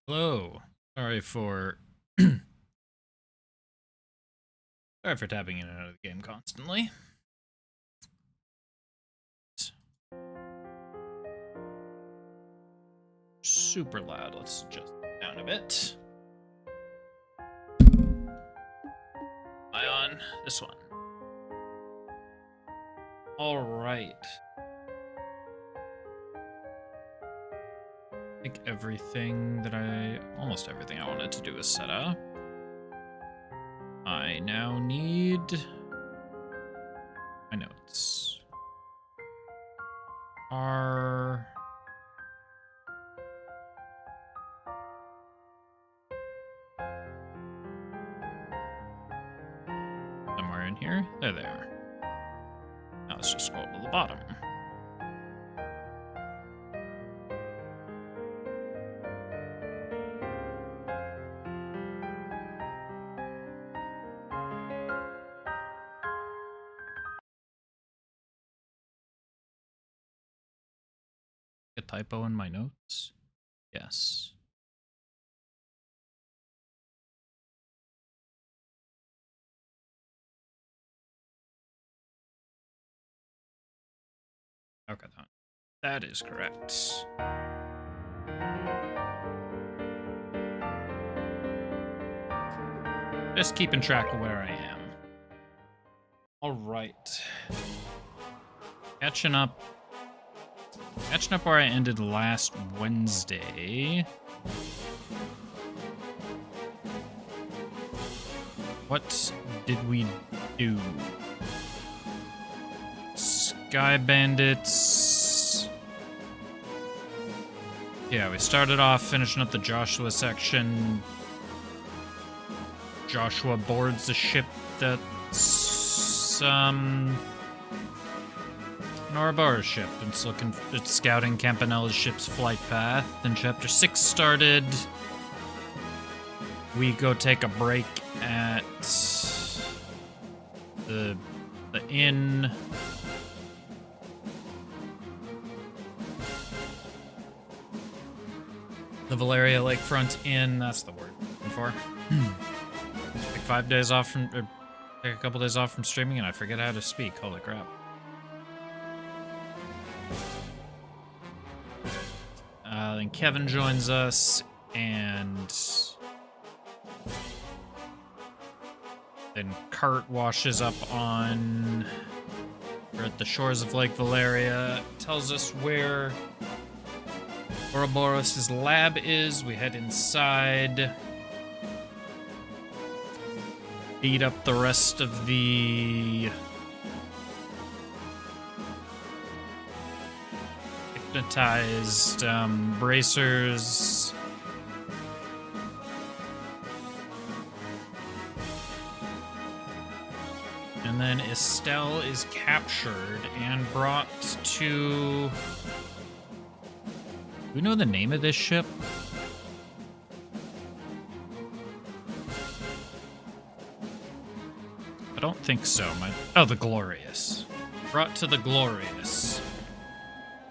Hello. Sorry for sorry for tapping in and out of the game constantly. Super loud. Let's adjust it down a bit. Eye on this one. All right. I think almost everything I wanted to do is set up. I now need my notes. Somewhere in here. There they are. Now let's just scroll to the bottom. A typo in my notes? Yes. Okay, that is correct. Just keeping track of where I am. All right. Catching up where I ended last Wednesday. What did we do? Sky Bandits. Yeah, we started off finishing up the Joshua section. Joshua boards a ship that's Norobora's ship. It's scouting Campanella's ship's flight path. Then chapter 6 started. We go take a break at the inn. The Valeria Lakefront Inn, that's the word I'm looking for. Take 5 days off from, or take a couple days off from streaming and I forget how to speak. Holy crap. Then Kevin joins us, and then Kurt washes up on, we're at the shores of Lake Valeria, tells us where Ouroboros' lab is. We head inside, beat up the rest of the hypnotized bracers. And then Estelle is captured and brought to... Do we know the name of this ship? I don't think so. Oh, the Glorious. Brought to the Glorious.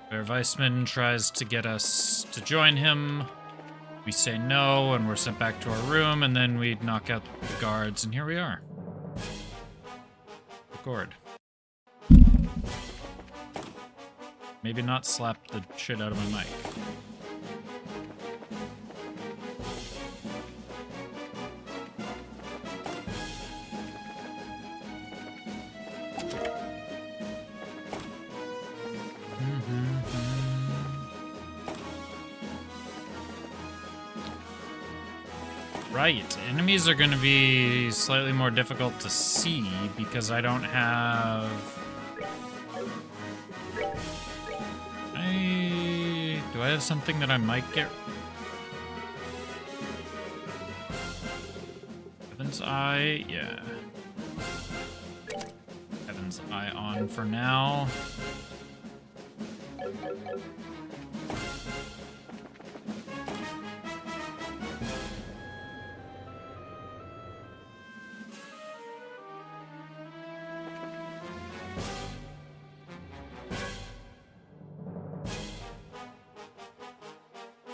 Where Weissman tries to get us to join him. We say no, and we're sent back to our room, and then we knock out the guards, and here we are. Record. Maybe not slap the shit out of my mic. Right, enemies are going to be slightly more difficult to see because I don't have... Do I have something that I might get? Heaven's Eye, yeah. Heaven's Eye on for now.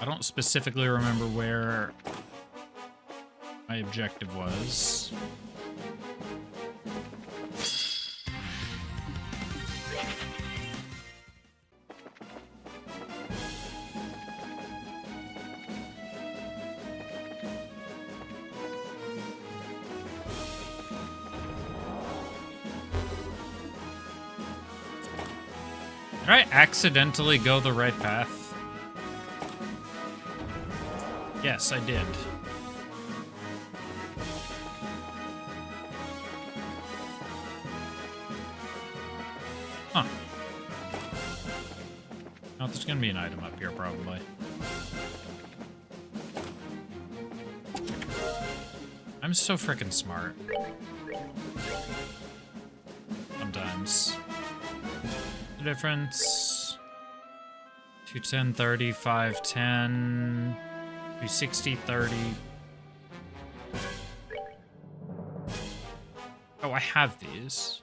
I don't specifically remember where my objective was. Did I accidentally go the right path? Yes, I did. Huh. Oh, there's gonna be an item up here, probably. I'm so freaking smart. Sometimes. The difference. 210, 30, 510. 260, 30. Oh, I have these.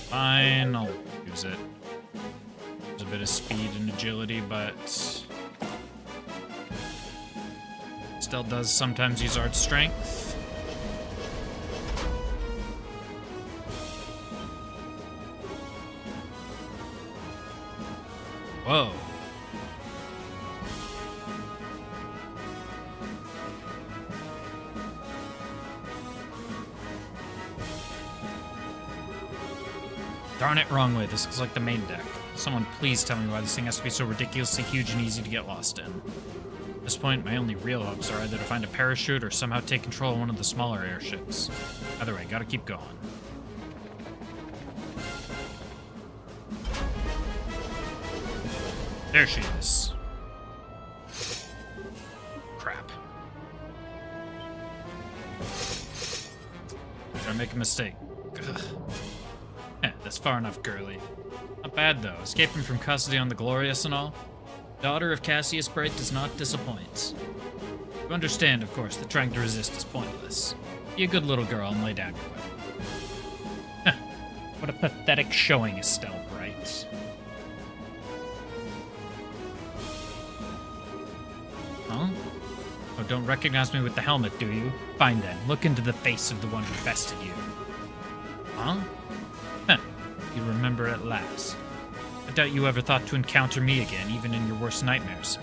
Fine, I'll use it. There's a bit of speed and agility, but still does sometimes use art strength. Whoa. Darn it, wrong way. This looks like the main deck. Someone please tell me why this thing has to be so ridiculously huge and easy to get lost in. At this point, my only real hopes are either to find a parachute or somehow take control of one of the smaller airships. Either way, gotta keep going. There she is. Crap. Did I make a mistake? Ugh. That's far enough, girly. Not bad, though. Escaping from custody on the Glorious and all. Daughter of Cassius Bright does not disappoint. You understand, of course, that trying to resist is pointless. Be a good little girl and lay down your weapon. What a pathetic showing, Estelle Bright. Huh? Oh, don't recognize me with the helmet, do you? Fine then, look into the face of the one who bested you. Huh? You remember at last. I doubt you ever thought to encounter me again, even in your worst nightmares,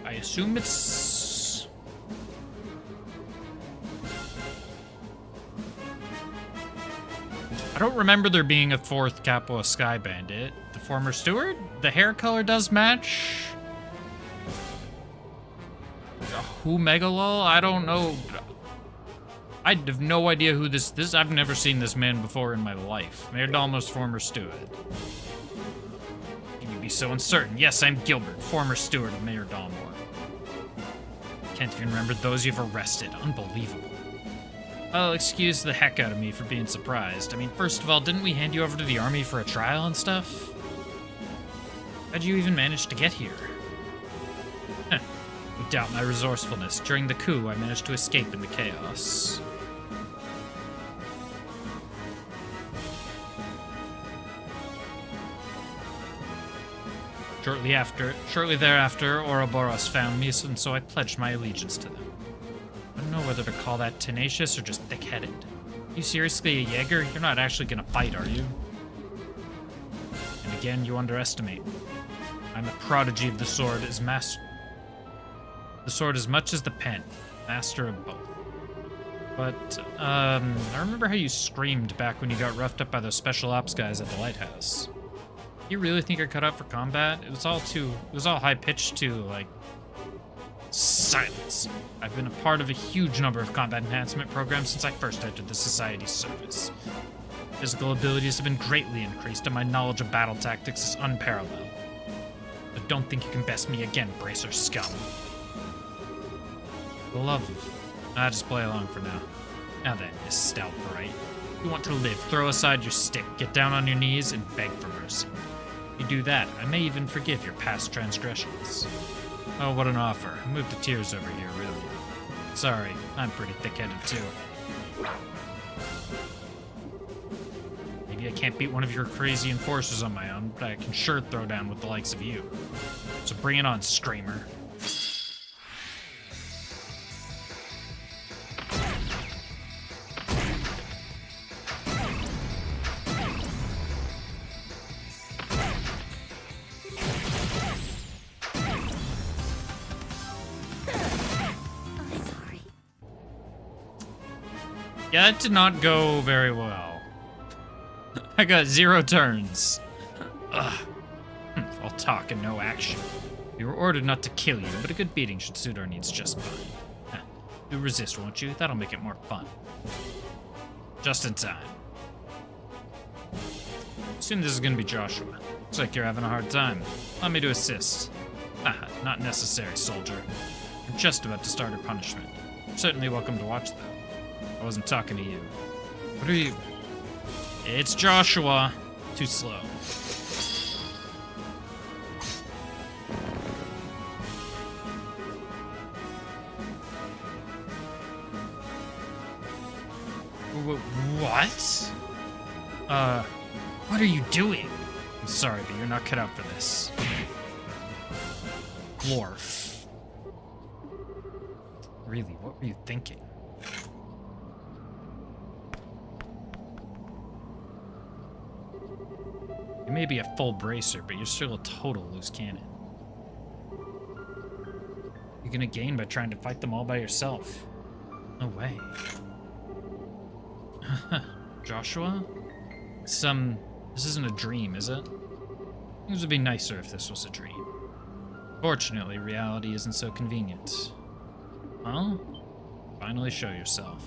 I assume it's... I don't remember there being a fourth Capua Sky Bandit. The former steward? The hair color does match. Who Megalol? I don't know. I have no idea who this. I've never seen this man before in my life. Mayor Dalmo's former steward. You'd be so uncertain. Yes, I'm Gilbert, former steward of Mayor Dalmor. Can't even remember those you've arrested. Unbelievable. Well, excuse the heck out of me for being surprised. I mean, first of all, didn't we hand you over to the army for a trial and stuff? How'd you even manage to get here? You doubt my resourcefulness. During the coup, I managed to escape in the chaos. Shortly thereafter, Ouroboros found me, and so I pledged my allegiance to them. I don't know whether to call that tenacious or just thick-headed. You seriously a Jaeger? You're not actually gonna fight, are you? And again, you underestimate me. I'm a prodigy of the sword, the sword as much as the pen, master of both. But, I remember how you screamed back when you got roughed up by those special ops guys at the lighthouse. You really think you're cut out for combat? It was all high-pitched too, like... Silence! I've been a part of a huge number of combat enhancement programs since I first entered the Society's service. Physical abilities have been greatly increased, and my knowledge of battle tactics is unparalleled. But don't think you can best me again, Bracer scum. Love you. I'll just play along for now. Now then, Miss Stout Bright. If you want to live, throw aside your stick, get down on your knees, and beg for mercy. If you do that, I may even forgive your past transgressions. Oh, what an offer. I moved to tears over here, really. Sorry, I'm pretty thick-headed too. Maybe I can't beat one of your crazy enforcers on my own, but I can sure throw down with the likes of you. So bring it on, Screamer. Yeah, that did not go very well. I got 0 turns. Ugh. All talk and no action. We were ordered not to kill you, but a good beating should suit our needs just fine. You resist, won't you? That'll make it more fun. Just in time. Assume this is gonna be Joshua. Looks like you're having a hard time. Allow me to assist. Not necessary, soldier. I'm just about to start her punishment. You're certainly welcome to watch, though. I wasn't talking to you. What are you? It's Joshua. Too slow. What? What are you doing? I'm sorry, but you're not cut out for this. Glorf. Really, what were you thinking? You may be a full bracer, but you're still a total loose cannon. You're gonna gain by trying to fight them all by yourself. No way. Joshua? This isn't a dream, is it? Things would be nicer if this was a dream. Fortunately, reality isn't so convenient. Well, finally show yourself.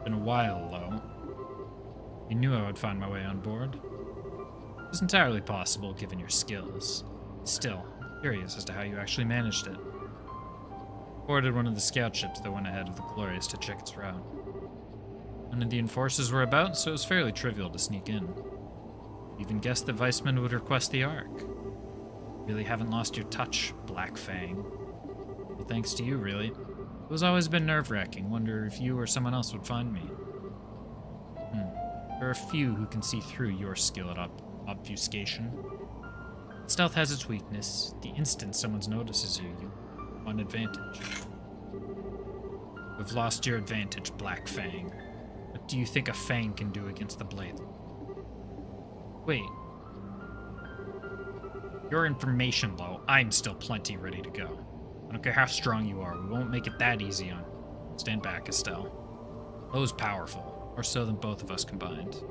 Been a while, Lo. You knew I would find my way on board. It was entirely possible, given your skills. Still, I'm curious as to how you actually managed it. Boarded one of the scout ships that went ahead of the Glorious to check its route. None of the enforcers were about, so it was fairly trivial to sneak in. Even guessed that Weissman would request the Ark. Really haven't lost your touch, Black Fang. Well, thanks to you, really. It was always been nerve-wracking. Wonder if you or someone else would find me. There are few who can see through your skill at obfuscation. Stealth has its weakness. The instant someone notices you, you have an advantage. We've lost your advantage, Black Fang. What do you think a Fang can do against the Blade? Wait. Your information, Lo. I'm still plenty ready to go. I don't care how strong you are, we won't make it that easy on you. Stand back, Estelle. Lo's powerful, or so than both of us combined.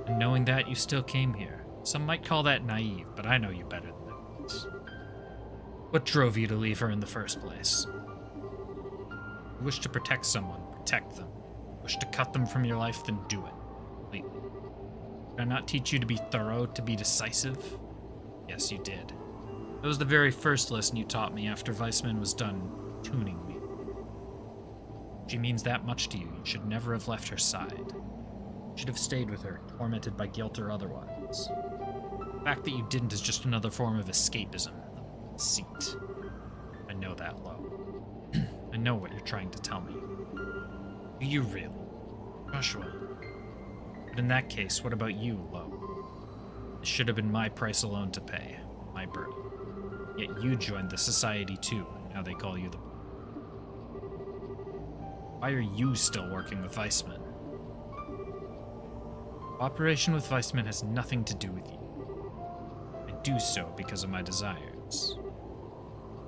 And knowing that, you still came here. Some might call that naive, but I know you better than that. What drove you to leave her in the first place? You wish to protect someone, protect them. You wish to cut them from your life, then do it. Completely. Did I not teach you to be thorough, to be decisive? Yes, you did. That was the very first lesson you taught me after Weissman was done tuning me. If she means that much to you, you should never have left her side. You should have stayed with her, tormented by guilt or otherwise. The fact that you didn't is just another form of escapism. Deceit. I know that, Lo. I know what you're trying to tell me. Do you really? Joshua. But in that case, what about you, Lo? It should have been my price alone to pay. My burden. Yet you joined the society too, and now they call you the... Why are you still working with Weissman? Cooperation with Weissman has nothing to do with you. I do so because of my desires.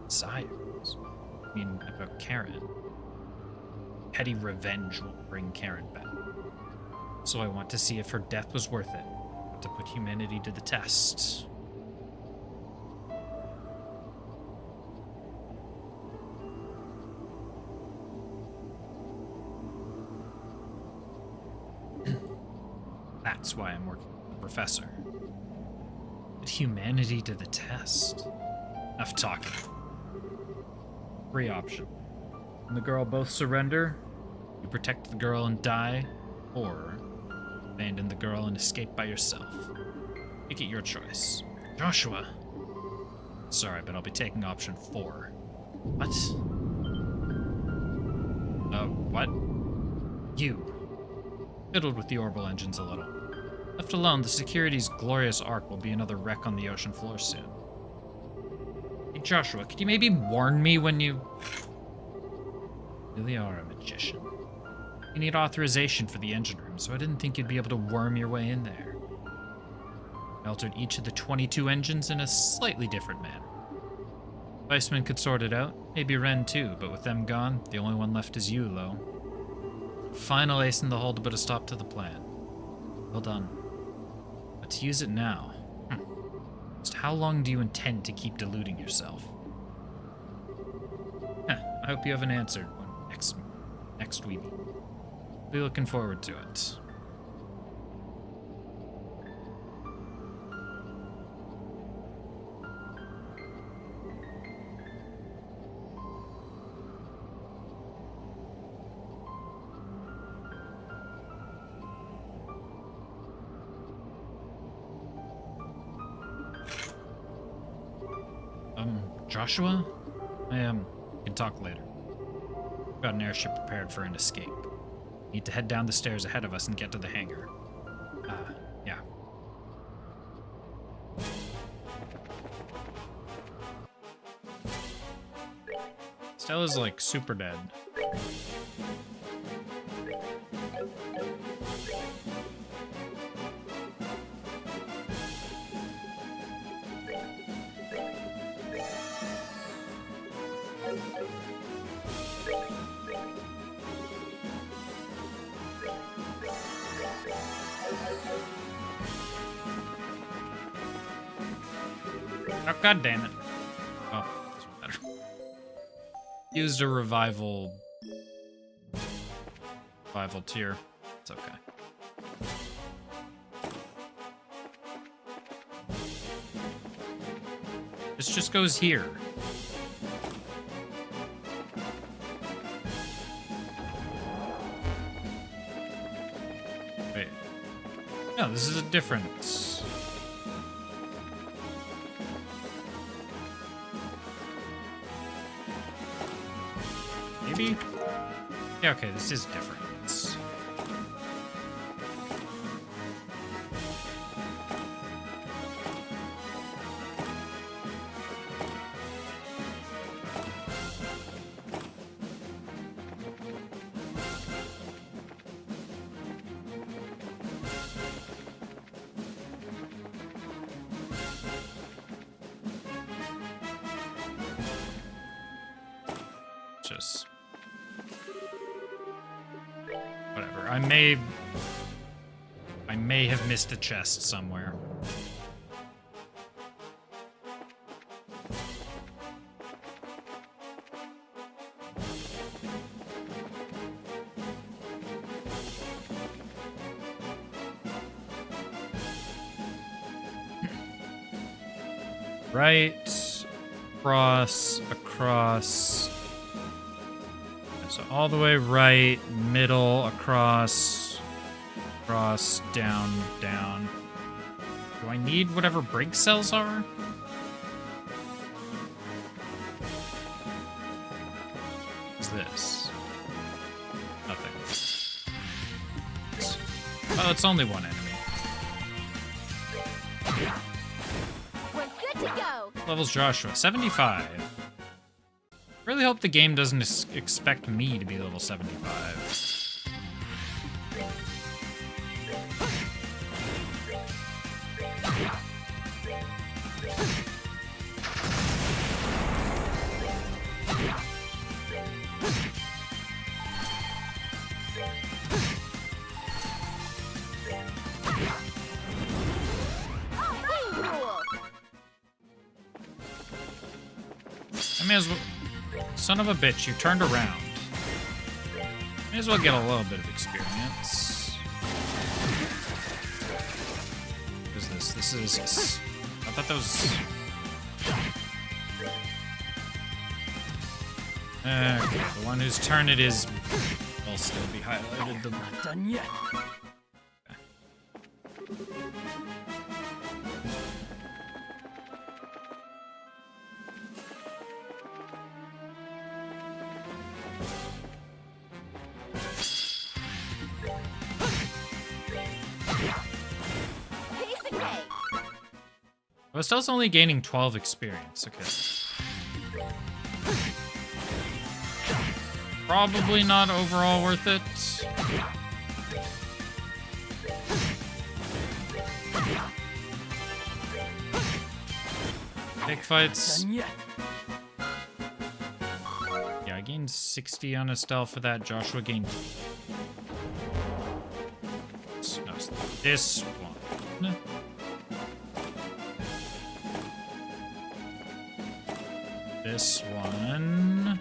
Desires? I mean, about Karen. Petty revenge will bring Karen back. So I want to see if her death was worth it. To put humanity to the test. That's why I'm working with the professor. Put humanity to the test. Enough talking. Free option. And the girl both surrender, you protect the girl and die, or Abandon the girl and escape by yourself. Make it your choice. Joshua. Sorry, but I'll be taking option 4. What? What? You. Fiddled with the orbital engines a little. Left alone, the Security's glorious ark will be another wreck on the ocean floor soon. Hey Joshua, could you maybe warn me when you really are a magician? You need authorization for the engine room, so I didn't think you'd be able to worm your way in there. I altered each of the 22 engines in a slightly different manner. Weissman could sort it out, maybe Ren too, but with them gone, the only one left is you, Lo. Final ace in the hole to put a stop to the plan. Well done. But to use it now, just how long do you intend to keep deluding yourself? I hope you have an answer next week. Be looking forward to it. Joshua? We can talk later. Got an airship prepared for an escape. Need to head down the stairs ahead of us and get to the hangar. Yeah. Stella's like super dead. Oh, God damn it. Oh, this one better. Used a revival tier. It's okay. This just goes here. Wait. No, this is a different... Maybe? Yeah, okay, this is different. Just... whatever. I may have missed a chest somewhere. Right, across. So all the way right, middle, across, down. Do I need whatever brake cells are? What's this? Nothing. Oh, it's only one enemy. We're good to go. Levels Joshua, 75. Really hope the game doesn't expect me to be level 75. I may as well... Son of a bitch, you turned around. May as well get a little bit of experience. What is this? This is... I thought that was... Okay, the one whose turn it is will still be highlighted. Not done yet. Piece of cake. Oh, Estelle's only gaining 12 experience. Okay. Probably not overall worth it. Big fights. Done yet. Yeah, I gained 60 on Estelle for that. Joshua gained... No, it's this one. This one.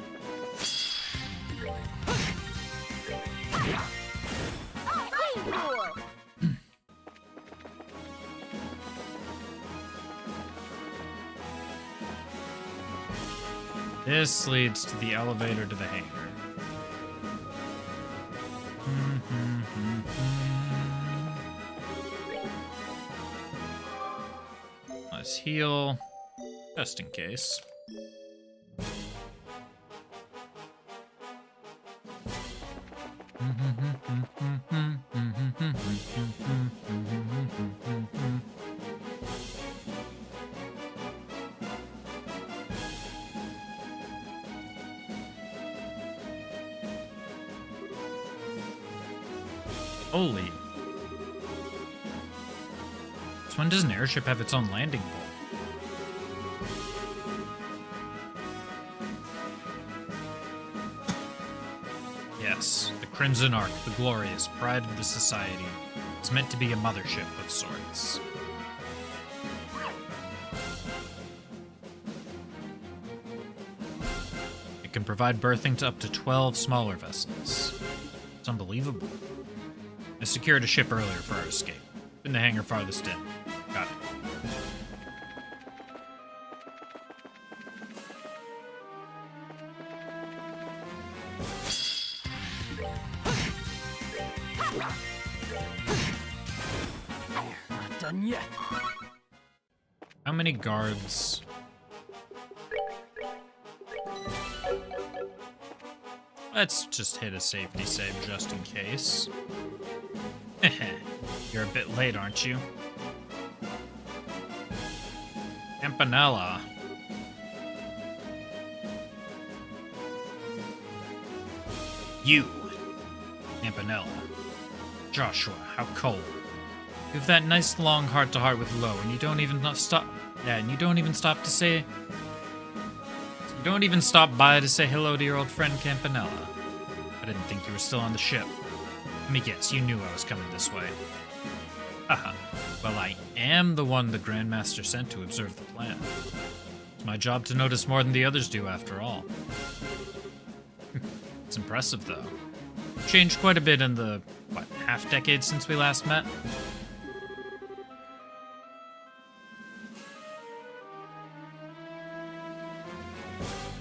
Rain pool. This leads to the elevator to the hangar. Let's heal, just in case. Holy. So when does an airship have its own landing pole? Yes, the Crimson Ark, the glorious pride of the society, is meant to be a mothership of sorts. It can provide berthing to up to 12 smaller vessels. It's unbelievable. I secured a ship earlier for our escape. In the hangar farthest in. Got it. Not done yet. How many guards? Let's just hit a safety save just in case. You're a bit late, aren't you? Campanella. You. Campanella. Joshua, how cold. You have that nice long heart-to-heart with Lo, and you don't even stop... Yeah, and you don't even stop to say... You don't even stop by to say hello to your old friend Campanella. I didn't think you were still on the ship. Let me guess, you knew I was coming this way. Haha. Well, I am the one the Grandmaster sent to observe the plan. It's my job to notice more than the others do, after all. It's impressive, though. Changed quite a bit in the, what, half-decade since we last met?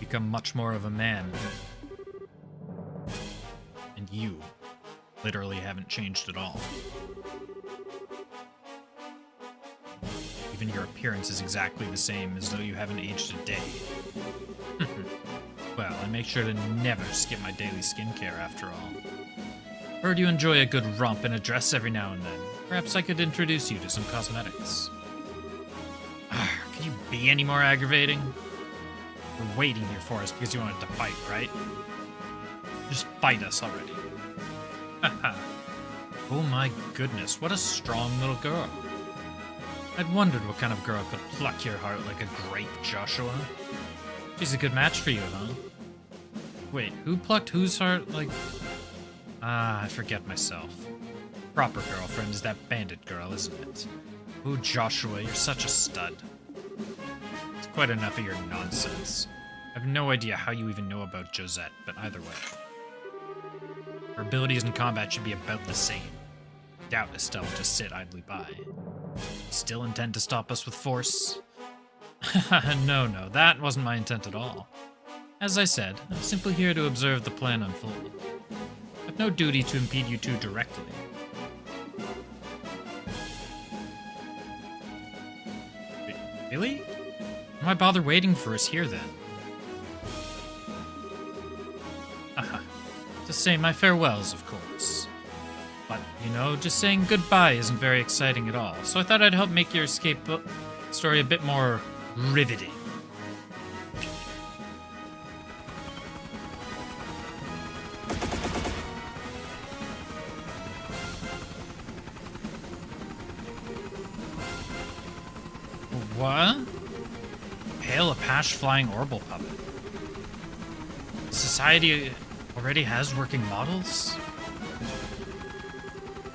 Become much more of a man. And you literally haven't changed at all. Even your appearance is exactly the same, as though you haven't aged a day. Well, I make sure to never skip my daily skincare after all. Heard you enjoy a good romp in a dress every now and then. Perhaps I could introduce you to some cosmetics. Could you be any more aggravating? You're waiting here for us because you wanted to fight, right? Just fight us already. Haha. Oh my goodness, what a strong little girl. I'd wondered what kind of girl could pluck your heart like a grape, Joshua. She's a good match for you, huh? Wait, who plucked whose heart like... I forget myself. Proper girlfriend is that bandit girl, isn't it? Ooh, Joshua, you're such a stud. It's quite enough of your nonsense. I have no idea how you even know about Josette, but either way. Her abilities in combat should be about the same. Doubt Estelle will just sit idly by. Still intend to stop us with force? No, that wasn't my intent at all. As I said, I'm simply here to observe the plan unfold. I've no duty to impede you two directly. Really? Why bother waiting for us here then? Haha. To say my farewells, of course. But, you know, just saying goodbye isn't very exciting at all, so I thought I'd help make your escape story a bit more riveting. What? Pale Apache flying Orbital puppet. Society already has working models?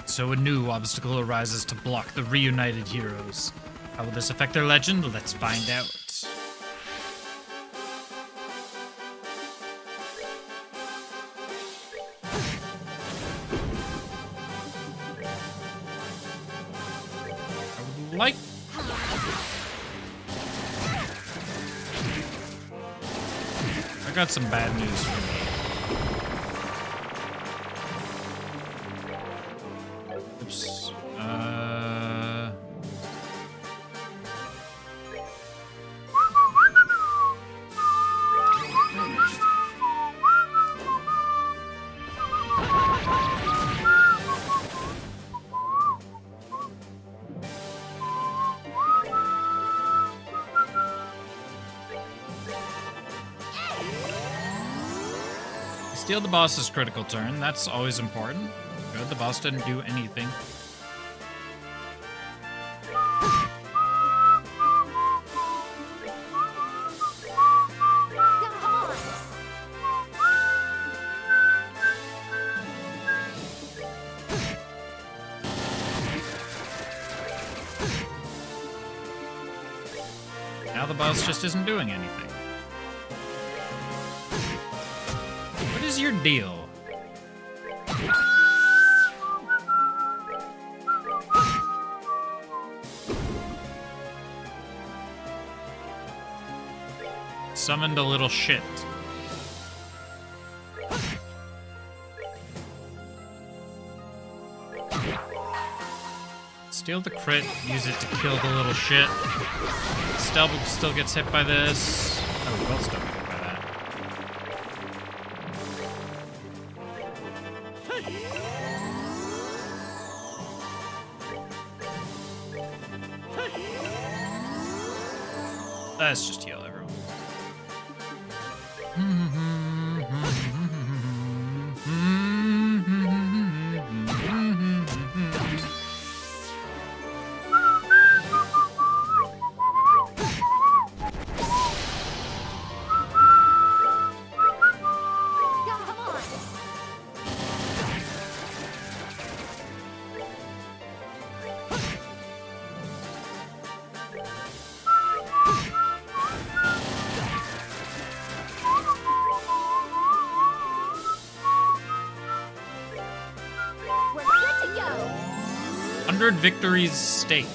So a new obstacle arises to block the reunited heroes. How will this affect their legend? Let's find out. I would like... I got some bad news for me. Oops. Steal the boss's critical turn. That's always important. Good, the boss didn't do anything. Now the boss just isn't doing anything. What is your deal? Summoned a little shit. Steal the crit, use it to kill the little shit. Still gets hit by this. Oh, we both still get hit by that. Let's just heal everyone. We're good to go. 100 victories stake.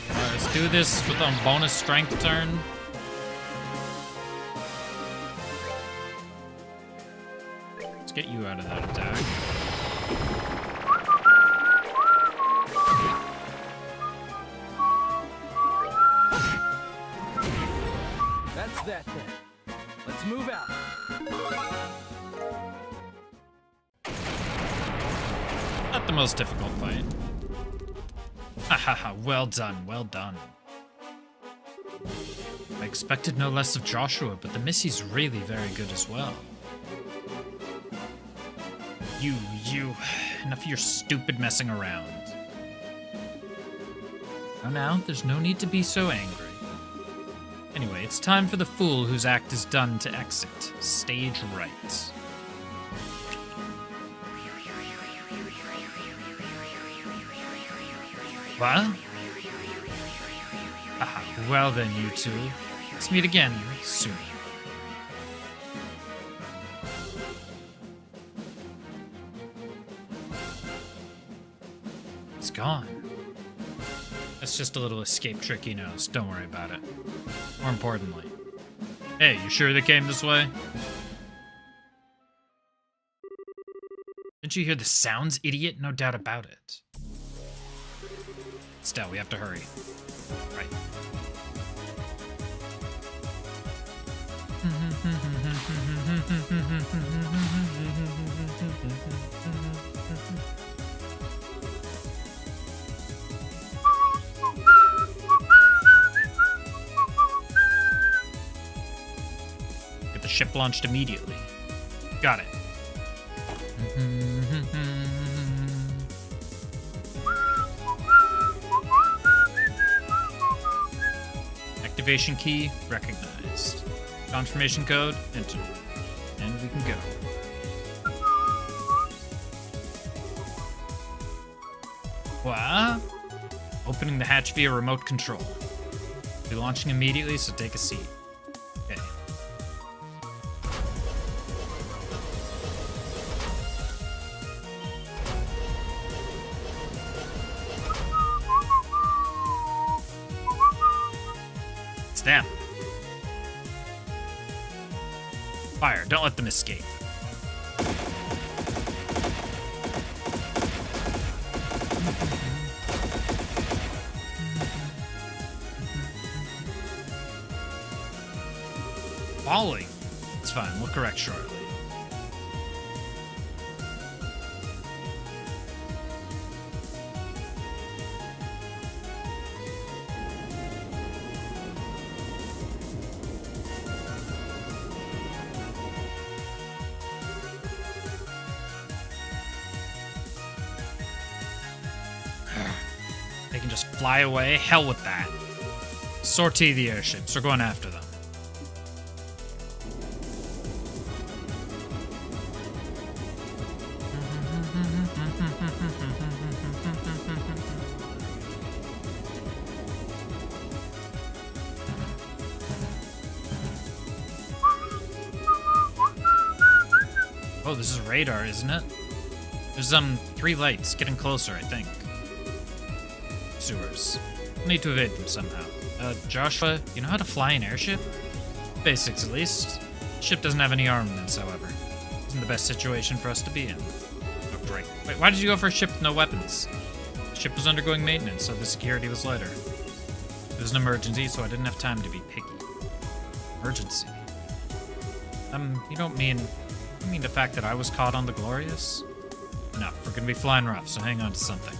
Let's do this with a bonus strength turn. Let's get you out of that attack. That's that then. Let's move out. Not the most difficult fight. Hahaha, well done, well done. I expected no less of Joshua, but the Missy's really very good as well. You, enough of your stupid messing around. Now, there's no need to be so angry. Anyway, it's time for the fool whose act is done to exit. Stage right. What? Ah, well then, you two. Let's meet again soon. It's gone. That's just a little escape trick he knows. Don't worry about it. More importantly. Hey, you sure they came this way? Did you hear the sounds, idiot? No doubt about it. Still, we have to hurry. Right. Get the ship launched immediately. Got it. Activation key recognized. Confirmation code entered. And we can go. What? Opening the hatch via remote control. Be launching immediately, so take a seat. Okay. It's them. Fire, don't let them escape. Falling. It's fine, we'll correct shortly. They can just fly away? Hell with that. Sortie the airships. We're going after them. Oh, this is radar, isn't it? There's 3 lights getting closer, I think. Sewers. We'll need to evade them somehow. Joshua, you know how to fly an airship? Basics, at least. The ship doesn't have any armaments, however. Isn't the best situation for us to be in. Oh, great. Wait, why did you go for a ship with no weapons? The ship was undergoing maintenance, so the security was lighter. It was an emergency, so I didn't have time to be picky. Emergency? You don't mean... You mean the fact that I was caught on the Glorious? No, we're gonna be flying rough, so hang on to something.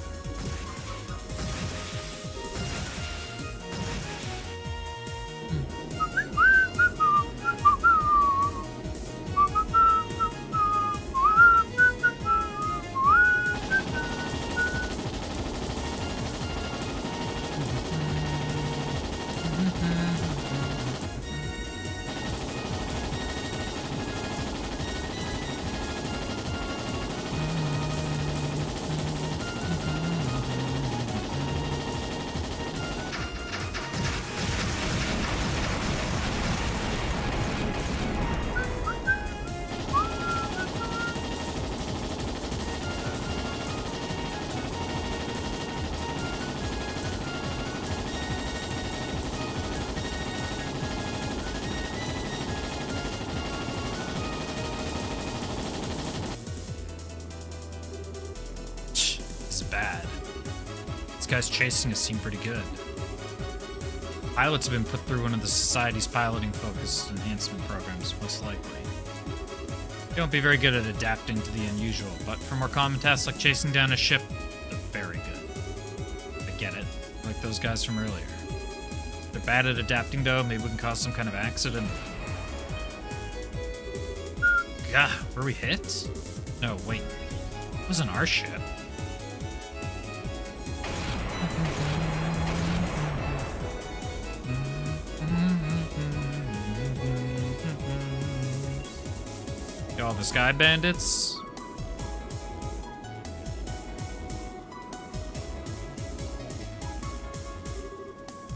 Bad. This guy's chasing us seem pretty good. Pilots have been put through one of the Society's piloting focused enhancement programs, most likely. They won't be very good at adapting to the unusual, but for more common tasks like chasing down a ship, they're very good. I get it, like those guys from earlier. They're bad at adapting though, maybe we can cause some kind of accident. Gah, were we hit? No, wait. It wasn't our ship. All the sky bandits.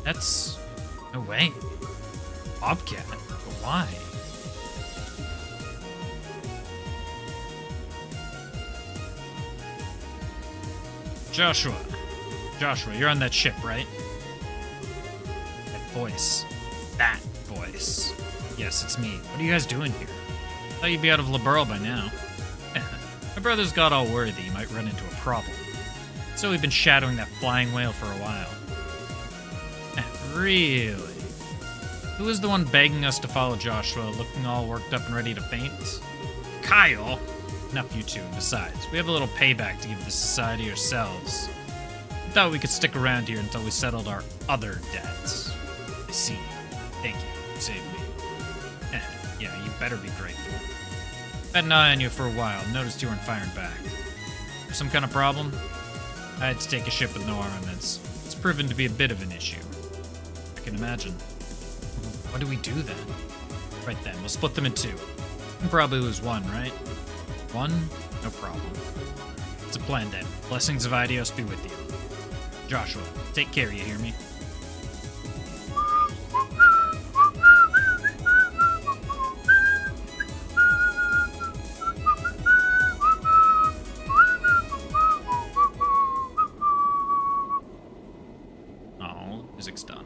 That's no way. Bobcat, but why? Joshua, you're on that ship, right? That voice. Yes, it's me. What are you guys doing here? I thought you'd be out of Liberl by now. brothers got all worried that you might run into a problem. So we've been shadowing that flying whale for a while. Really? Who was the one begging us to follow Joshua, looking all worked up and ready to faint? Kyle! Enough you two, and besides, we have a little payback to give the society ourselves. We thought we could stick around here until we settled our other debts. I see. Thank you. You saved me. Yeah, you better be grateful. Had an eye on you for a while, noticed you weren't firing back. Some kind of problem? I had to take a ship with no armaments. It's proven to be a bit of an issue. I can imagine. What do we do then? Right then, we'll split them in two. We'll probably lose one, right? One? No problem. It's a plan then. Blessings of Idios be with you. Joshua, take care, you hear me? Oh, music's done.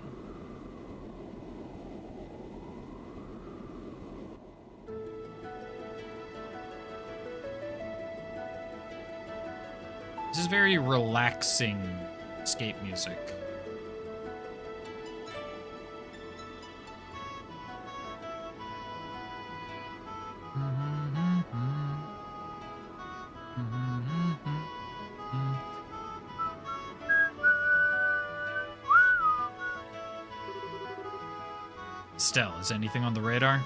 This is very relaxing escape music. Stell, is anything on the radar?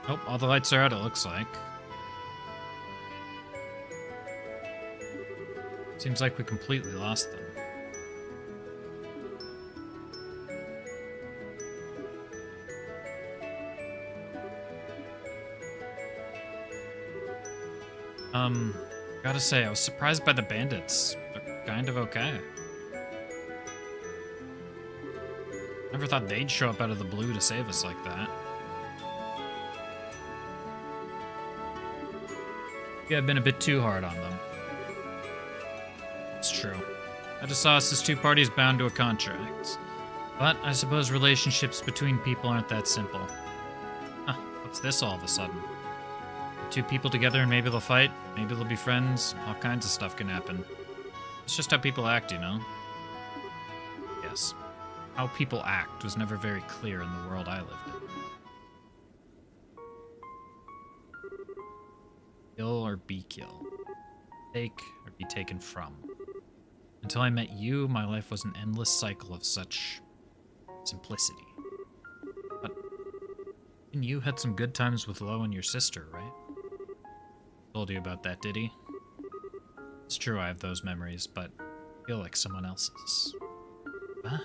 Nope, all the lights are out, it looks like. Seems like we completely lost them. Gotta say, I was surprised by the bandits. They're kind of okay. Never thought they'd show up out of the blue to save us like that. Yeah, I've been a bit too hard on them. It's true. I just saw us as two parties bound to a contract. But I suppose relationships between people aren't that simple. Huh, what's this all of a sudden? Two people together and maybe they'll fight, maybe they'll be friends, all kinds of stuff can happen. It's just how people act, you know? Yes. How people act was never very clear in the world I lived in. Kill or be killed. Take or be taken from. Until I met you, my life was an endless cycle of such simplicity. But even you had some good times with Lo and your sister, right? Told you about that, did he? It's true I have those memories, but I feel like someone else's. Huh?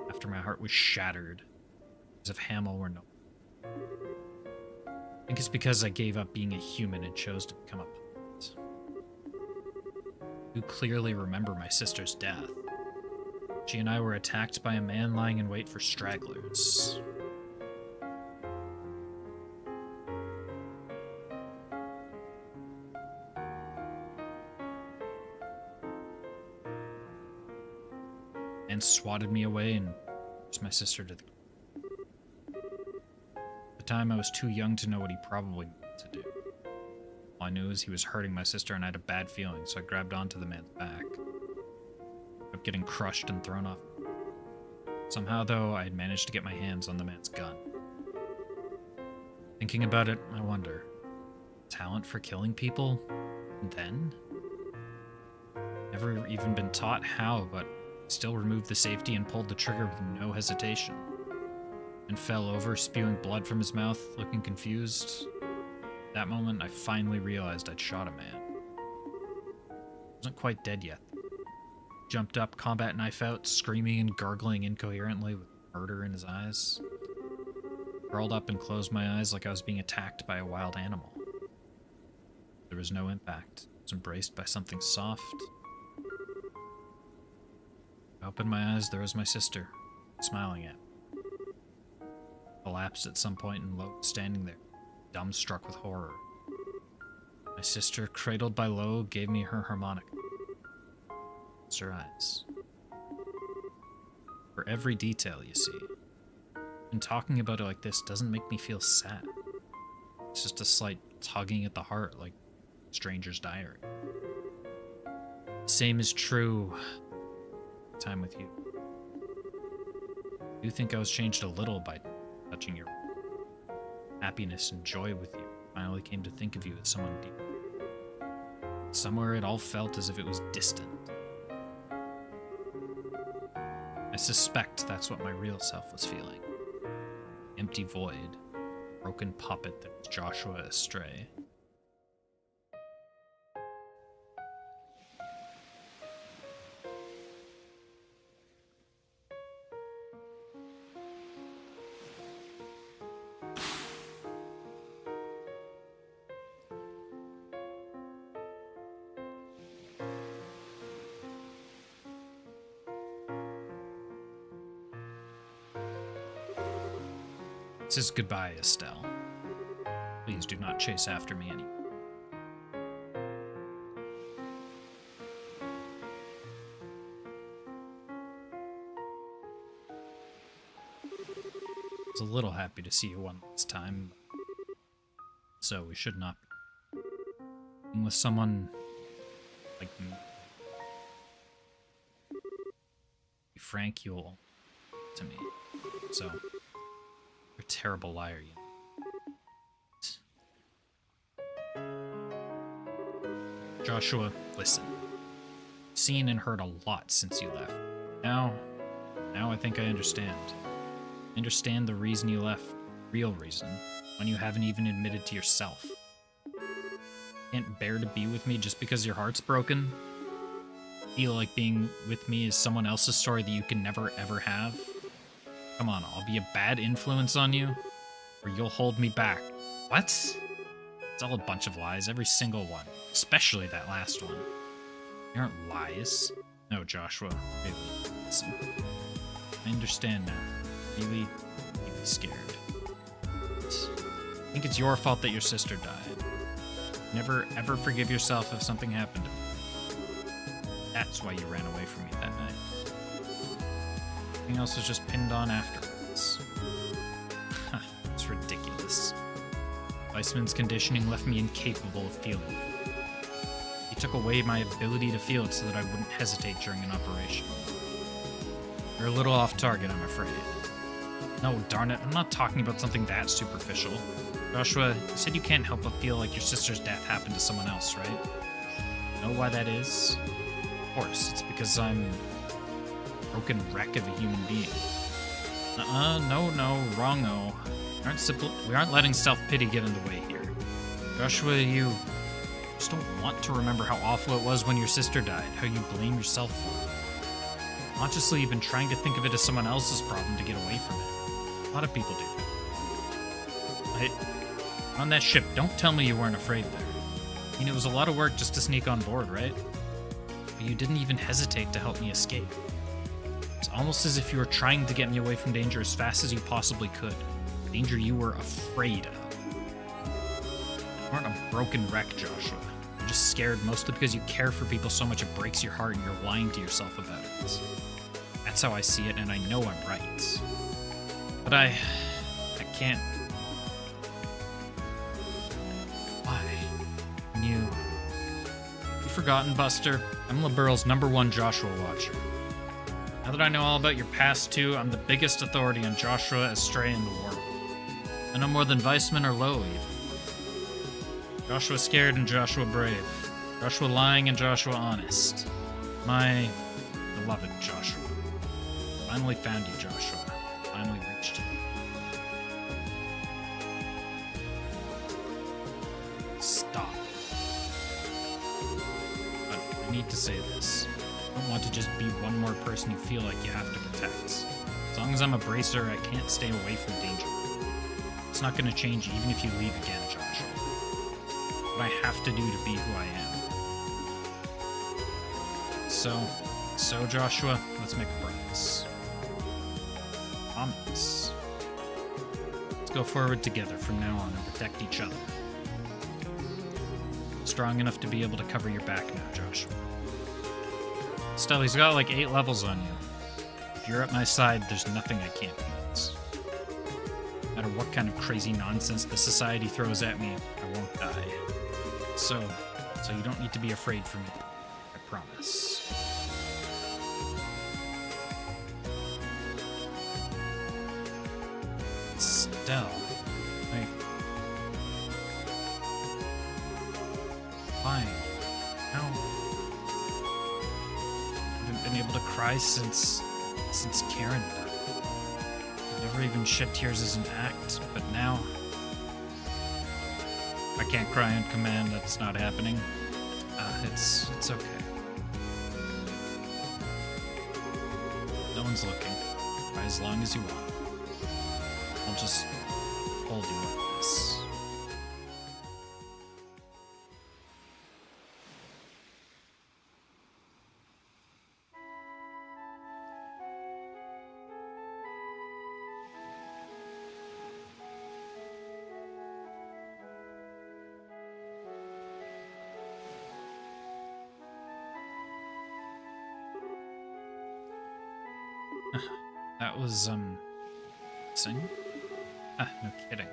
After my heart was shattered, as if Hamill were no. I think it's because I gave up being a human and chose to become a pilot. You clearly remember my sister's death. She and I were attacked by a man lying in wait for stragglers. And swatted me away and forced my sister to the... At the time, I was too young to know what he probably meant to do. All I knew is he was hurting my sister and I had a bad feeling, so I grabbed onto the man's back. I kept getting crushed and thrown off. Somehow, though, I had managed to get my hands on the man's gun. Thinking about it, I wonder, talent for killing people? And then? Never even been taught how, but still removed the safety and pulled the trigger with no hesitation. And fell over, spewing blood from his mouth, looking confused. At that moment, I finally realized I'd shot a man. I wasn't quite dead yet. Jumped up, combat knife out, screaming and gurgling incoherently with murder in his eyes. Curled up and closed my eyes like I was being attacked by a wild animal. There was no impact. I was embraced by something soft. I opened my eyes, there was my sister, smiling at me. Collapsed at some point and Lo was standing there, dumbstruck with horror. My sister, cradled by Lo, gave me her harmonica. Closed her eyes. For every detail, you see. And talking about it like this doesn't make me feel sad. It's just a slight tugging at the heart, like Stranger's Diary. Same is true. Time with you. I do think I was changed a little by touching your happiness and joy with you. Finally came to think of you as someone deep. Somewhere it all felt as if it was distant. I suspect that's what my real self was feeling. Empty void, broken puppet that was Joshua Astray. This is goodbye, Estelle. Please do not chase after me anymore. I was a little happy to see you one last time, so we should not be. Being with someone like me. Be frank, you'll to me. So. You're a terrible liar, you know. Joshua, listen. I've seen and heard a lot since you left. Now I think I understand. I understand the reason you left. Real reason. One you haven't even admitted to yourself. You can't bear to be with me just because your heart's broken? Feel like being with me is someone else's story that you can never ever have? Come on, I'll be a bad influence on you? Or you'll hold me back. What? It's all a bunch of lies, every single one. Especially that last one. They aren't lies. No, Joshua, really, listen. I understand now. Really scared. I think it's your fault that your sister died. Never, ever forgive yourself if something happened to me. That's why you ran away from me that night. Everything else was just pinned on afterwards. It's ridiculous. Weissman's conditioning left me incapable of feeling. He took away my ability to feel it so that I wouldn't hesitate during an operation. You're a little off target, I'm afraid. No, darn it, I'm not talking about something that superficial. Joshua, you said you can't help but feel like your sister's death happened to someone else, right? You know why that is? Of course, it's because I'm broken wreck of a human being. No, wrong-o. We aren't letting self-pity get in the way here. Joshua, you just don't want to remember how awful it was when your sister died, how you blame yourself for it. Consciously, you've been trying to think of it as someone else's problem to get away from it. A lot of people do that. On that ship, don't tell me you weren't afraid there. I mean, it was a lot of work just to sneak on board, right? But you didn't even hesitate to help me escape. It's almost as if you were trying to get me away from danger as fast as you possibly could. Danger you were afraid of. You weren't a broken wreck, Joshua. You're just scared mostly because you care for people so much it breaks your heart and you're lying to yourself about it. That's how I see it, and I know I'm right. But I can't. Why? You've forgotten, Buster. I'm LeBurle's #1 Joshua watcher. Now that I know all about your past too, I'm the biggest authority on Joshua Astray in the world. I know more than Weissman or Lowe even. Joshua scared and Joshua brave. Joshua lying and Joshua honest. My beloved Joshua. Finally found you, Joshua. Finally reached you. Stop. But I need to say this. I don't want to just be one more person you feel like you have to protect. As long as I'm a bracer, I can't stay away from danger. It's not going to change even if you leave again, Joshua. What I have to do to be who I am. So Joshua, let's make a promise. Promise. Let's go forward together from now on and protect each other. Strong enough to be able to cover your back now, Joshua. Still, he's got like 8 levels on you. If you're at my side, there's nothing I can't beat. No matter what kind of crazy nonsense the society throws at me, I won't die. So you don't need to be afraid for me. I promise. Estelle. Like... Why? No. I haven't been able to cry since Karen died. I never even shed tears as an act, but now... I can't cry on command, that's not happening. It's okay. No one's looking. Cry as long as you want. I'll just hold you with this. That was, sing? Ah, no kidding.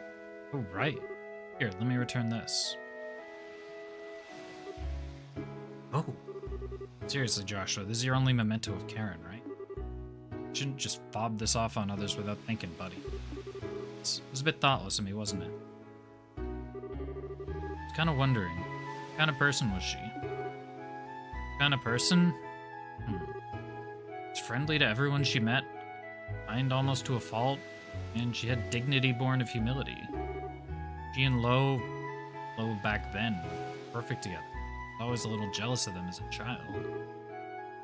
Oh, right. Here, let me return this. Oh. Seriously, Joshua, this is your only memento of Karen, right? You shouldn't just fob this off on others without thinking, buddy. It was a bit thoughtless of me, wasn't it? I was kind of wondering, what kind of person was she? What kind of person? Was friendly to everyone she met, kind almost to a fault, and she had dignity born of humility. She and Lo back then, perfect together. I was always a little jealous of them as a child.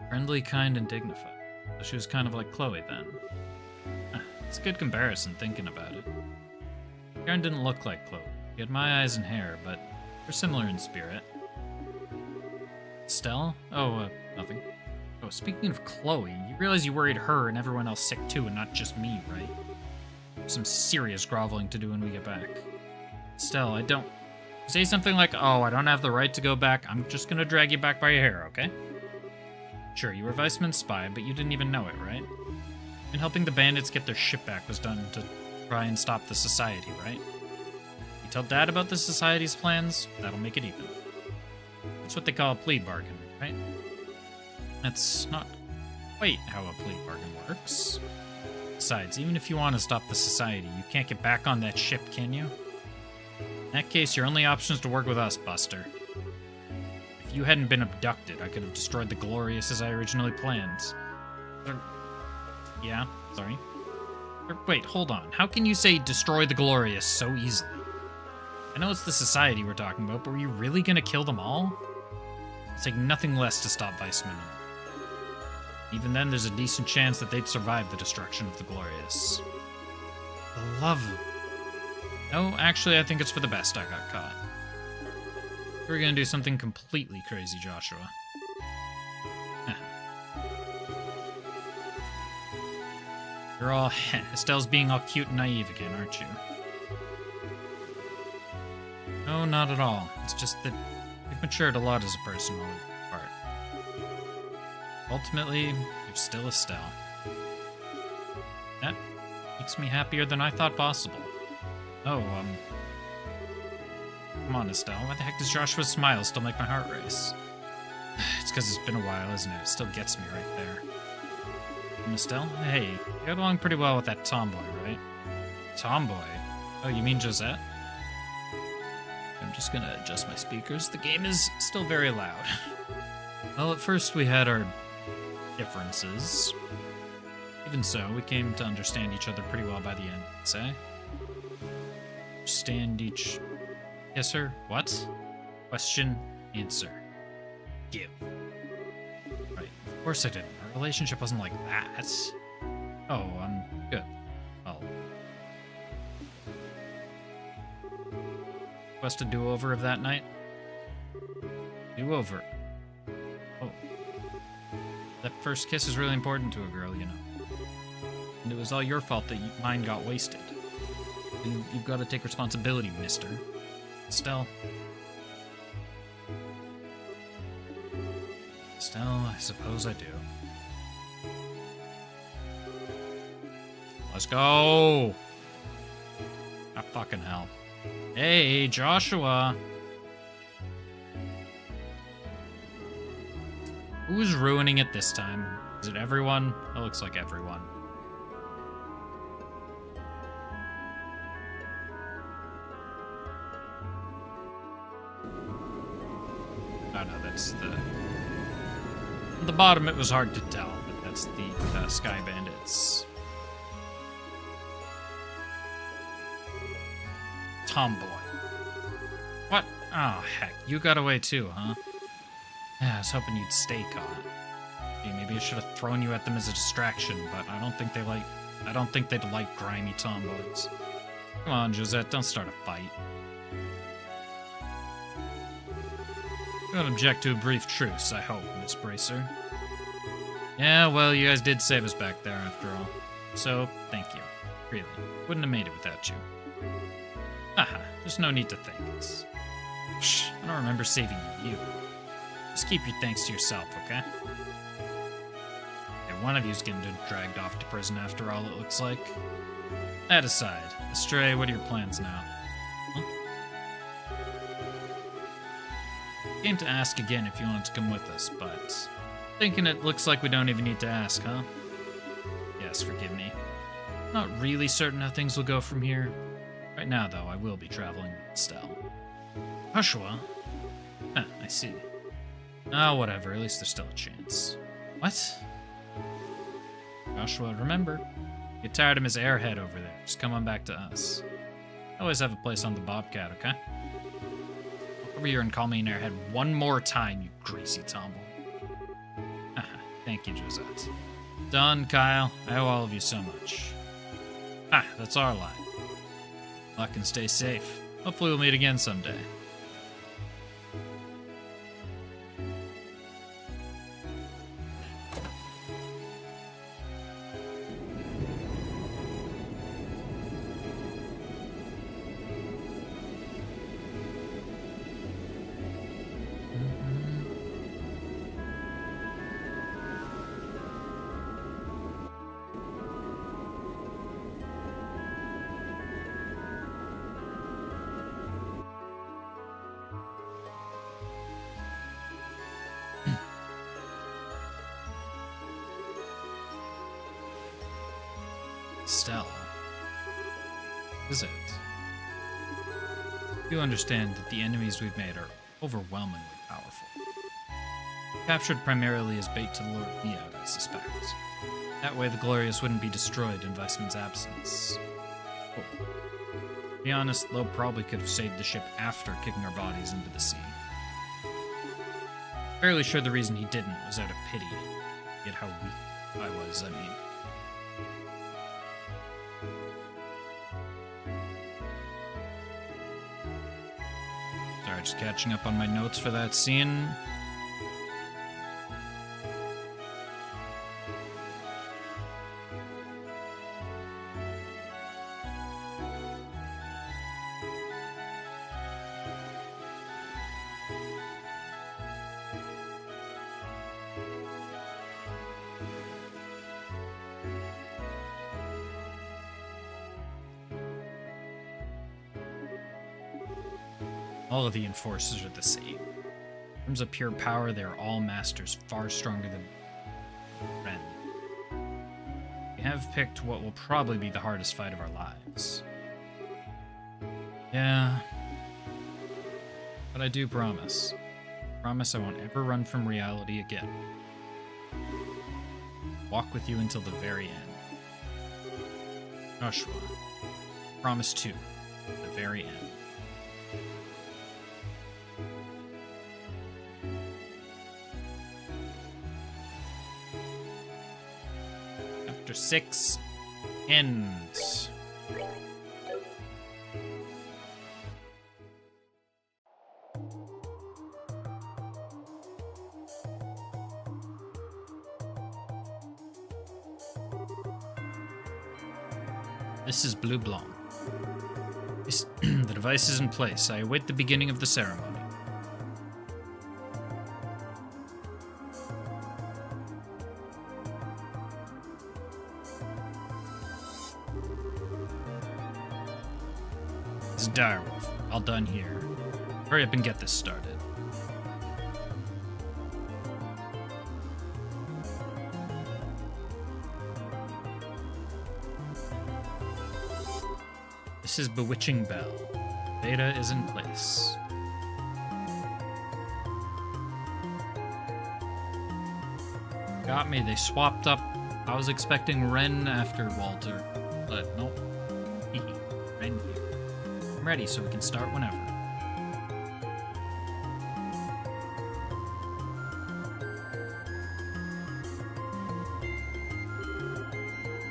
Friendly, kind, and dignified. So she was kind of like Chloe then. It's a good comparison thinking about it. Karen didn't look like Chloe. She had my eyes and hair, but we're similar in spirit. Estelle? Oh, nothing. Oh, speaking of Chloe, you realize you worried her and everyone else sick too, and not just me, right? Some serious groveling to do when we get back. Estelle, I don't... Say something like, oh, I don't have the right to go back, I'm just gonna drag you back by your hair, okay? Sure, you were Weissman's spy, but you didn't even know it, right? And helping the bandits get their ship back was done to try and stop the society, right? You tell Dad about the society's plans, that'll make it even. That's what they call a plea bargain, right? That's not quite how a plea bargain works. Besides, even if you want to stop the society, you can't get back on that ship, can you? In that case, your only option is to work with us, Buster. If you hadn't been abducted, I could have destroyed the Glorious as I originally planned. Yeah, sorry. Wait, hold on. How can you say destroy the Glorious so easily? I know it's the society we're talking about, but were you really gonna kill them all? It'll take nothing less to stop Weissman. Even then, there's a decent chance that they'd survive the destruction of the Glorious. The love of... No, actually, I think it's for the best I got caught. We're gonna do something completely crazy, Joshua. You're all... Estelle's being all cute and naive again, aren't you? No, not at all. It's just that you've matured a lot as a person while we're apart. Ultimately, you're still Estelle. That makes me happier than I thought possible. Oh, come on, Estelle. Why the heck does Joshua's smile still make my heart race? It's because it's been a while, isn't it? It still gets me right there. And Estelle? Hey, you got along pretty well with that tomboy, right? Tomboy? Oh, you mean Josette? I'm just gonna adjust my speakers. The game is still very loud. Well, at first we had our differences. Even so, we came to understand each other pretty well by the end, I'd say. Stand each... Kiss her? What? Question, answer. Give. Right, of course I didn't. Our relationship wasn't like that. Oh, good. Well... Request a do-over of that night? Do-over? Oh. That first kiss is really important to a girl, you know. And it was all your fault that mine got wasted. And you've got to take responsibility, mister. Estelle. Estelle, I suppose I do. Let's go! fucking hell. Hey, Joshua. Who's ruining it this time? Is it everyone? It looks like everyone. Oh no, that's At the bottom it was hard to tell, but that's the Sky Bandits. Tomboy. What? Oh, heck. You got away too, huh? Yeah, I was hoping you'd stay caught. Gee, maybe I should have thrown you at them as a distraction, but I don't think they'd like grimy tomboys. Come on, Josette, don't start a fight. You don't object to a brief truce, I hope, Miss Bracer. Yeah, well, you guys did save us back there after all. So, thank you. Really. Wouldn't have made it without you. Haha, there's no need to thank us. Psh, I don't remember saving you. Just keep your thanks to yourself, okay? Hey, one of you's getting dragged off to prison after all, it looks like. That aside, Astray, what are your plans now? Huh? Came to ask again if you wanted to come with us, but thinking it looks like we don't even need to ask, huh? Yes, forgive me. Not really certain how things will go from here. Right now, though, I will be traveling with Estelle. Joshua? Huh, I see. Oh, whatever. At least there's still a chance. What? Joshua, remember, get tired of his airhead over there. Just come on back to us. I always have a place on the Bobcat, okay? Walk over here and call me an airhead one more time, you greasy tomboy. Thank you, Josette. Done, Kyle. I owe all of you so much. That's our line. Luck and stay safe. Hopefully we'll meet again someday. Stella. Is it? You understand that the enemies we've made are overwhelmingly powerful. Captured primarily as bait to lure me out, I suspect. That way the Glorious wouldn't be destroyed in Weissman's absence. To be honest, Loeb probably could have saved the ship after kicking our bodies into the sea. Fairly sure the reason he didn't was out of pity. Yet how weak I was, I mean. Sorry, just catching up on my notes for that scene. All of the Enforcers are the same. In terms of pure power, they are all masters far stronger than Ren. We have picked what will probably be the hardest fight of our lives. Yeah. But I do promise. Promise I won't ever run from reality again. Walk with you until the very end. Joshua. Promise too. The very end. Chapter 6 ends. This is Blue Blanc. The device is in place. I await the beginning of the ceremony. is Direwolf. All done here. Hurry up and get this started. This is Bewitching Bell. Beta is in place. Got me, they swapped up. I was expecting Ren after Walter, but nope. Ren here. I'm ready, so we can start whenever.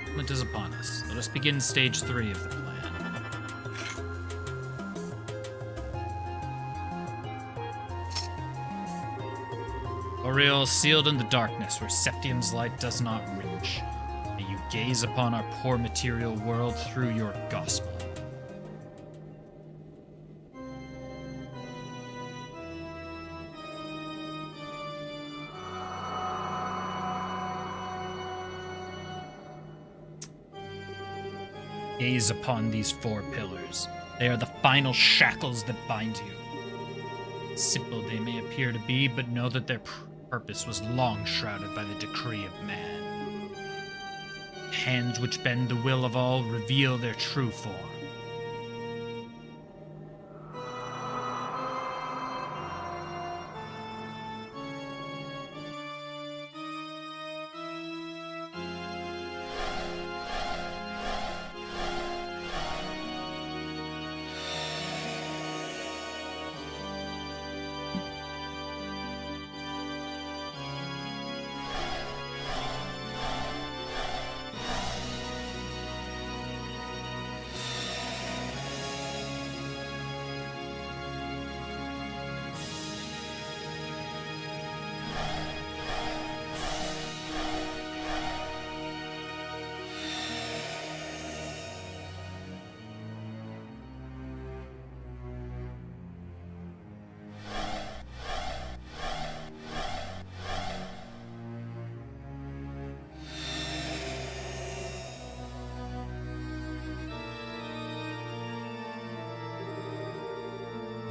Moment is upon us. Let us begin stage 3 of the plan. Oriel, sealed in the darkness where Septium's light does not reach, may you gaze upon our poor material world through your gospel. Gaze upon these 4 pillars. They are the final shackles that bind you. Simple they may appear to be, but know that their purpose was long shrouded by the decree of man. Hands which bend the will of all reveal their true form.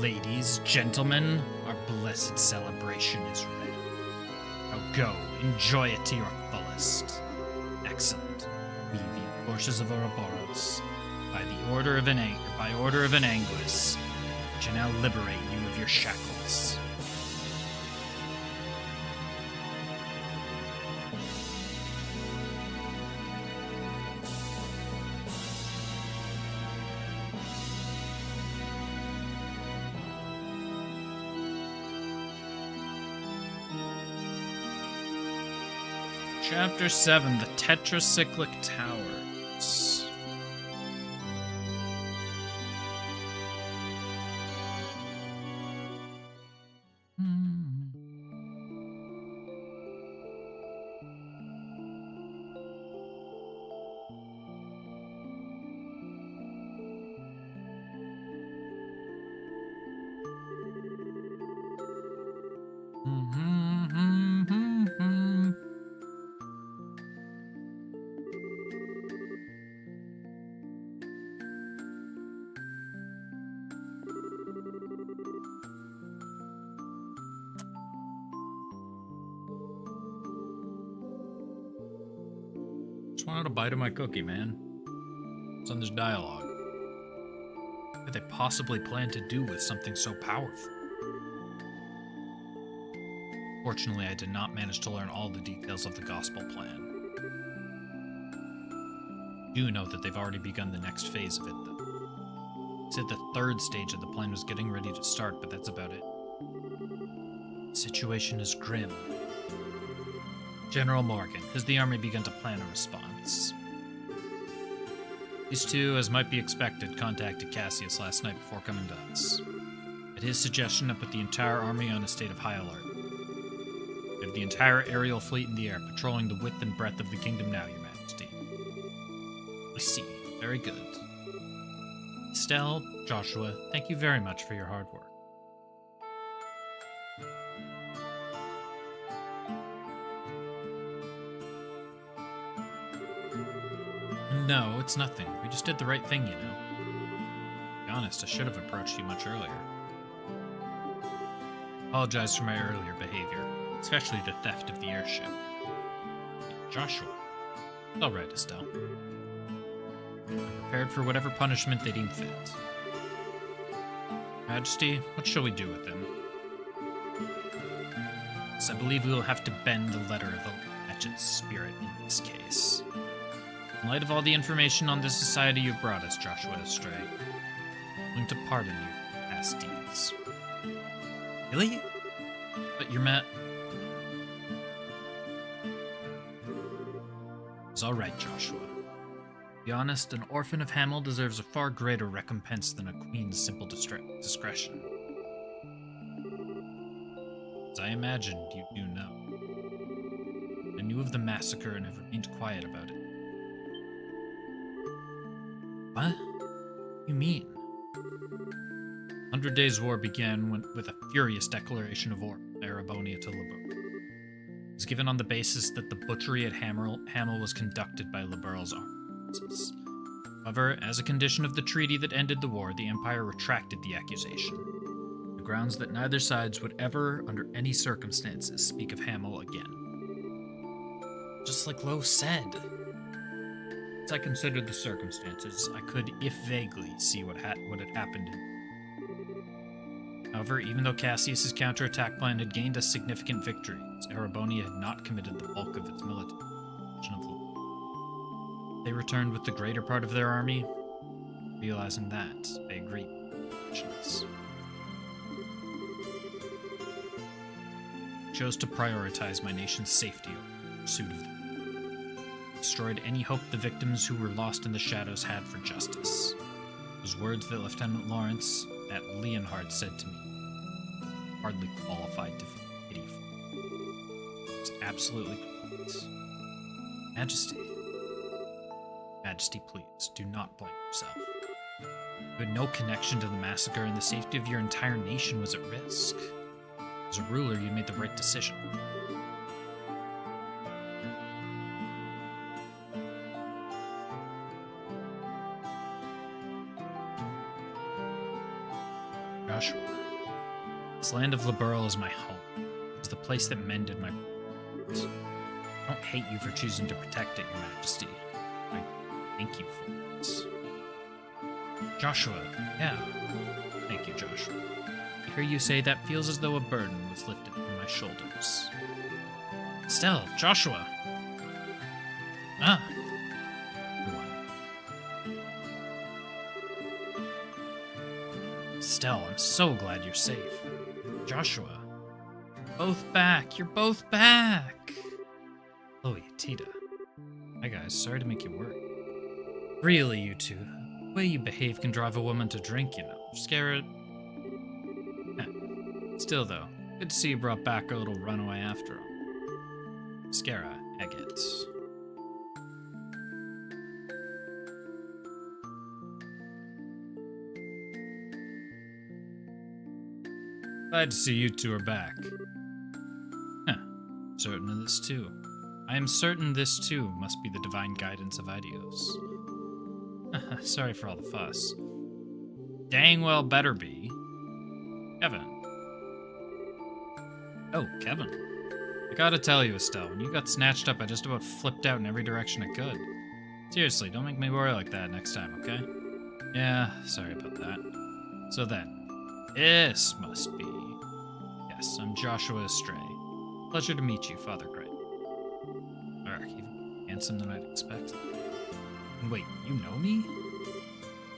Ladies, gentlemen, our blessed celebration is ready. Now go, enjoy it to your fullest. Excellent. We, the Portias of Ouroboros, by order of an Anguis, shall now liberate you of your shackles. Chapter 7, The Tetracyclic Towers. Just wanted a bite of my cookie, man. It's on this dialogue. What could they possibly plan to do with something so powerful? Fortunately, I did not manage to learn all the details of the gospel plan. I do know that they've already begun the next phase of it, though. They said the 3rd stage of the plan was getting ready to start, but that's about it. The situation is grim. General Morgan, has the army begun to plan a response? These two, as might be expected, contacted Cassius last night before coming to us. At his suggestion, I put the entire army on a state of high alert. We have the entire aerial fleet in the air, patrolling the width and breadth of the kingdom now, Your Majesty. I see. Very good. Estelle, Joshua, thank you very much for your hard work. No, it's nothing. We just did the right thing, you know. honest, I should have approached you much earlier. Apologize for my earlier behavior, especially the theft of the airship. Joshua. All right, Estelle. I'm prepared for whatever punishment they deem fit. Majesty, what shall we do with him? So I believe we will have to bend the letter of the Latchet's spirit in this case. In light of all the information on this society you've brought us, Joshua Estray, I'm willing to pardon you for past deeds. Really? But you're mad. It's alright, Joshua. To be honest, an orphan of Hamel deserves a far greater recompense than a queen's simple discretion. As I imagined, you do know. I knew of the massacre and have remained quiet about it. What? You mean? 100 Days' War began with a furious declaration of war from Erebonia to Liberl. It was given on the basis that the butchery at Hamel was conducted by Liberl's armies. However, as a condition of the treaty that ended the war, the Empire retracted the accusation. The grounds that neither sides would ever, under any circumstances, speak of Hamel again. Just like Lo said. As I considered the circumstances, I could, if vaguely, see what had happened. However, even though Cassius's counterattack plan had gained us significant victories, Erebonia had not committed the bulk of its military. They returned with the greater part of their army. Realizing that, they agreed with us. Chose to prioritize my nation's safety over the pursuit of them. Destroyed any hope the victims who were lost in the shadows had for justice. Those words that Lieutenant Lawrence, that Leonhard, said to me, hardly qualified to feel pity for. It's absolutely correct. Majesty. Majesty, please, do not blame yourself. You had no connection to the massacre, and the safety of your entire nation was at risk. As a ruler, you made the right decision. Joshua, this land of Liberl is my home. It's the place that mended my wounds. I don't hate you for choosing to protect it, Your Majesty. I thank you for this. Joshua, yeah. Thank you, Joshua. To hear you say that feels as though a burden was lifted from my shoulders. Estelle, Joshua! Ah! Estelle, I'm so glad you're safe. Joshua. Both back! You're both back! Chloe, Tita. Hi guys, sorry to make you work. Really, you two? The way you behave can drive a woman to drink, you know. Scare it. Still though, good to see you brought back a little runaway after all. Skara, Agate. Glad to see you two are back. Certain of this too. I am certain this too must be the divine guidance of Idios. Sorry for all the fuss. Dang well better be. Kevin. Oh, Kevin. I gotta tell you, Estelle, when you got snatched up, I just about flipped out in every direction I could. Seriously, don't make me worry like that next time, okay? Yeah, sorry about that. So then, this must be... Yes, I'm Joshua Estray. Pleasure to meet you, Father Great. Even handsome than I'd expect. And wait, you know me?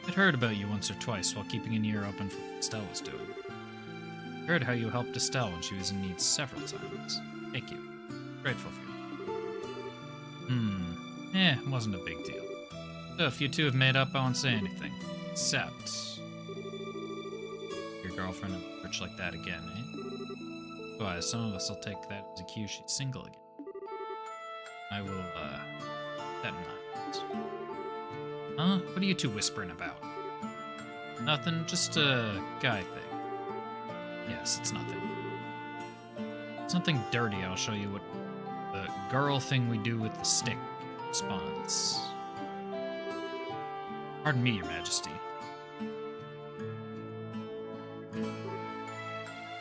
I'd heard about you once or twice while keeping an ear open for what Estelle was doing. I heard how you helped Estelle when she was in need several times. Thank you. Grateful for you. It wasn't a big deal. So if you two have made up, I won't say anything. Except... Your girlfriend approach like that again, eh? Why, some of us will take that as a cue she's single again. I will, that in mind. Huh? What are you two whispering about? Nothing, just a guy thing. Yes, it's nothing. It's nothing dirty, I'll show you what the girl thing we do with the stick responds. Pardon me, Your Majesty.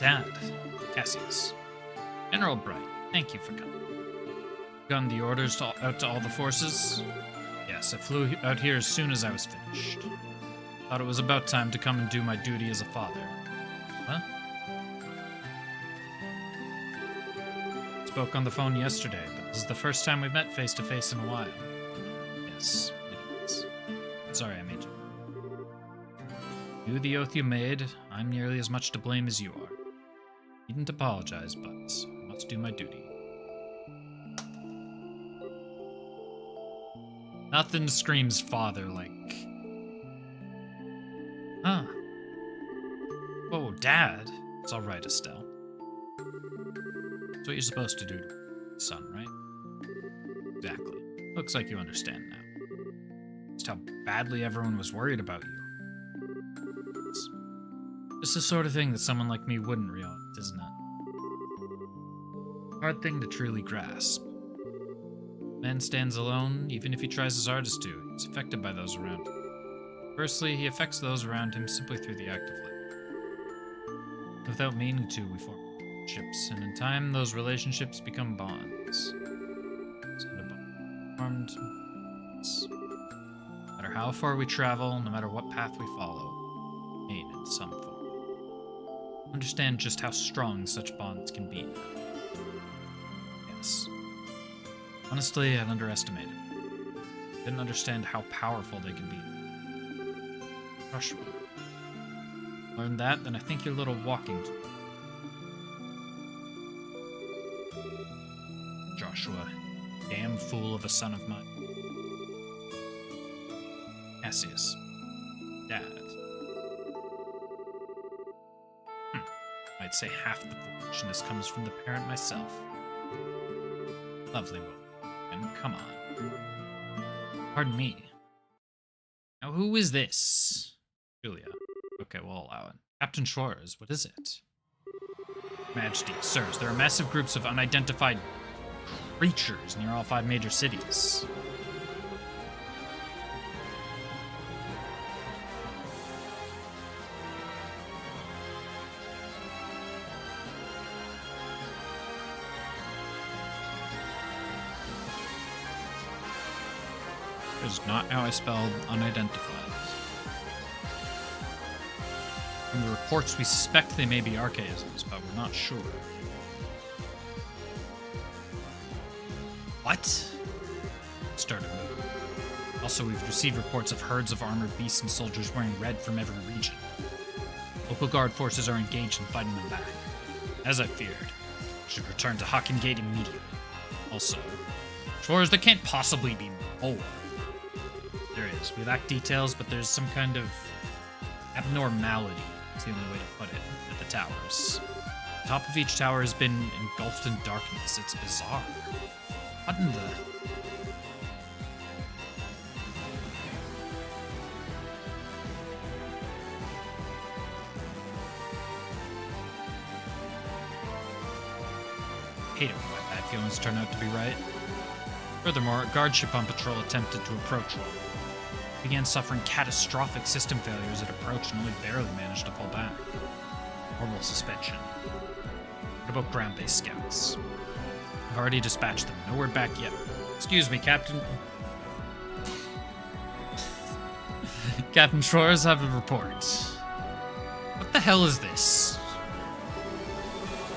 Dad, Cassius. General Bright, thank you for coming. Gotten the orders out to all the forces? Yes, I flew out here as soon as I was finished. Thought it was about time to come and do my duty as a father. Huh? Spoke on the phone yesterday, but this is the first time we've met face to face in a while. Yes, it is. Sorry I made you. Do the oath you made. I'm nearly as much to blame as you are. Needn't apologize, but I must do my duty. Nothing screams father like... Huh. Oh, Dad. It's alright, Estelle. That's what you're supposed to do, son, right? Exactly. Looks like you understand now. Just how badly everyone was worried about you. It's just the sort of thing that someone like me wouldn't realize, isn't it? Hard thing to truly grasp. Man stands alone, even if he tries his hardest to. He's affected by those around him. Firstly, he affects those around him simply through the act of living. Without meaning to, we form relationships, and in time, those relationships become bonds. Formed. No matter how far we travel, no matter what path we follow, remain in some form. Understand just how strong such bonds can be. Yes. Honestly, I'd underestimated. Didn't understand how powerful they can be. Joshua. Learn that, then I think your little walking tour. Joshua, damn fool of a son of mine. Cassius. Dad. I'd say half the foolishness comes from the parent myself. Lovely woman. And come on. Pardon me. Now who is this? Julia. Okay, we'll allow it. Captain Schwarz, what is it? Majesty, sirs, there are massive groups of unidentified creatures near all 5 major cities. That is not how I spelled unidentified. From the reports, we suspect they may be archaisms, but we're not sure. What? Started moving. Also, we've received reports of herds of armored beasts and soldiers wearing red from every region. Local guard forces are engaged in fighting them back. As I feared, we should return to Haken Gate immediately. Also, Schwarz, there can't possibly be more. There is. We lack details, but there's some kind of abnormality, is the only way to put it, at the towers. The top of each tower has been engulfed in darkness. It's bizarre. What in the... Hate it when my bad feelings turn out to be right. Furthermore, a guard ship on patrol attempted to approach one. Began suffering catastrophic system failures at approach and only barely managed to pull back. Normal suspension. What about ground-based scouts? I've already dispatched them. No word back yet. Excuse me, Captain. Captain Schwarz, have a report. What the hell is this?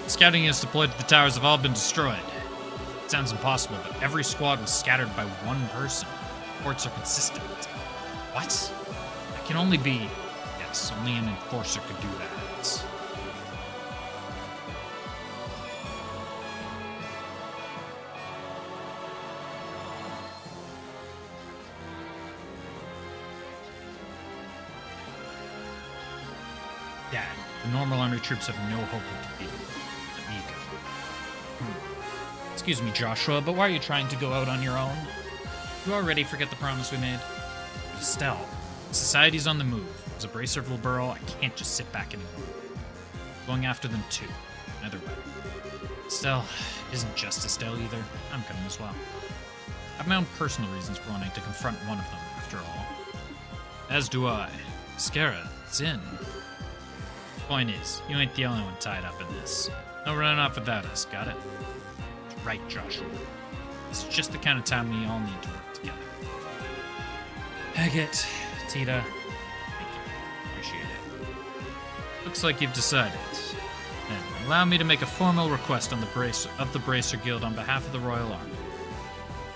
Scouting units deployed to the towers have all been destroyed. It sounds impossible, but every squad was scattered by one person. Reports are consistent. What? That can only be... Yes, only an enforcer could do that. Dad, the normal army troops have no hope of defeating them. Let me go. Excuse me, Joshua, but why are you trying to go out on your own? You already forget the promise we made? Estelle, society's on the move. As a bracer of Liberal, I can't just sit back anymore. Going after them too. Either way. Estelle isn't just Estelle either. I'm coming as well. I have my own personal reasons for wanting to confront one of them, after all. As do I. Scara, it's in. Point is, you ain't the only one tied up in this. No running off without us, got it? Right, Joshua. This is just the kind of time we all need to work together. Agate, Tita, thank you. Appreciate it. Looks like you've decided. Then allow me to make a formal request on the Bracer Guild on behalf of the Royal Army.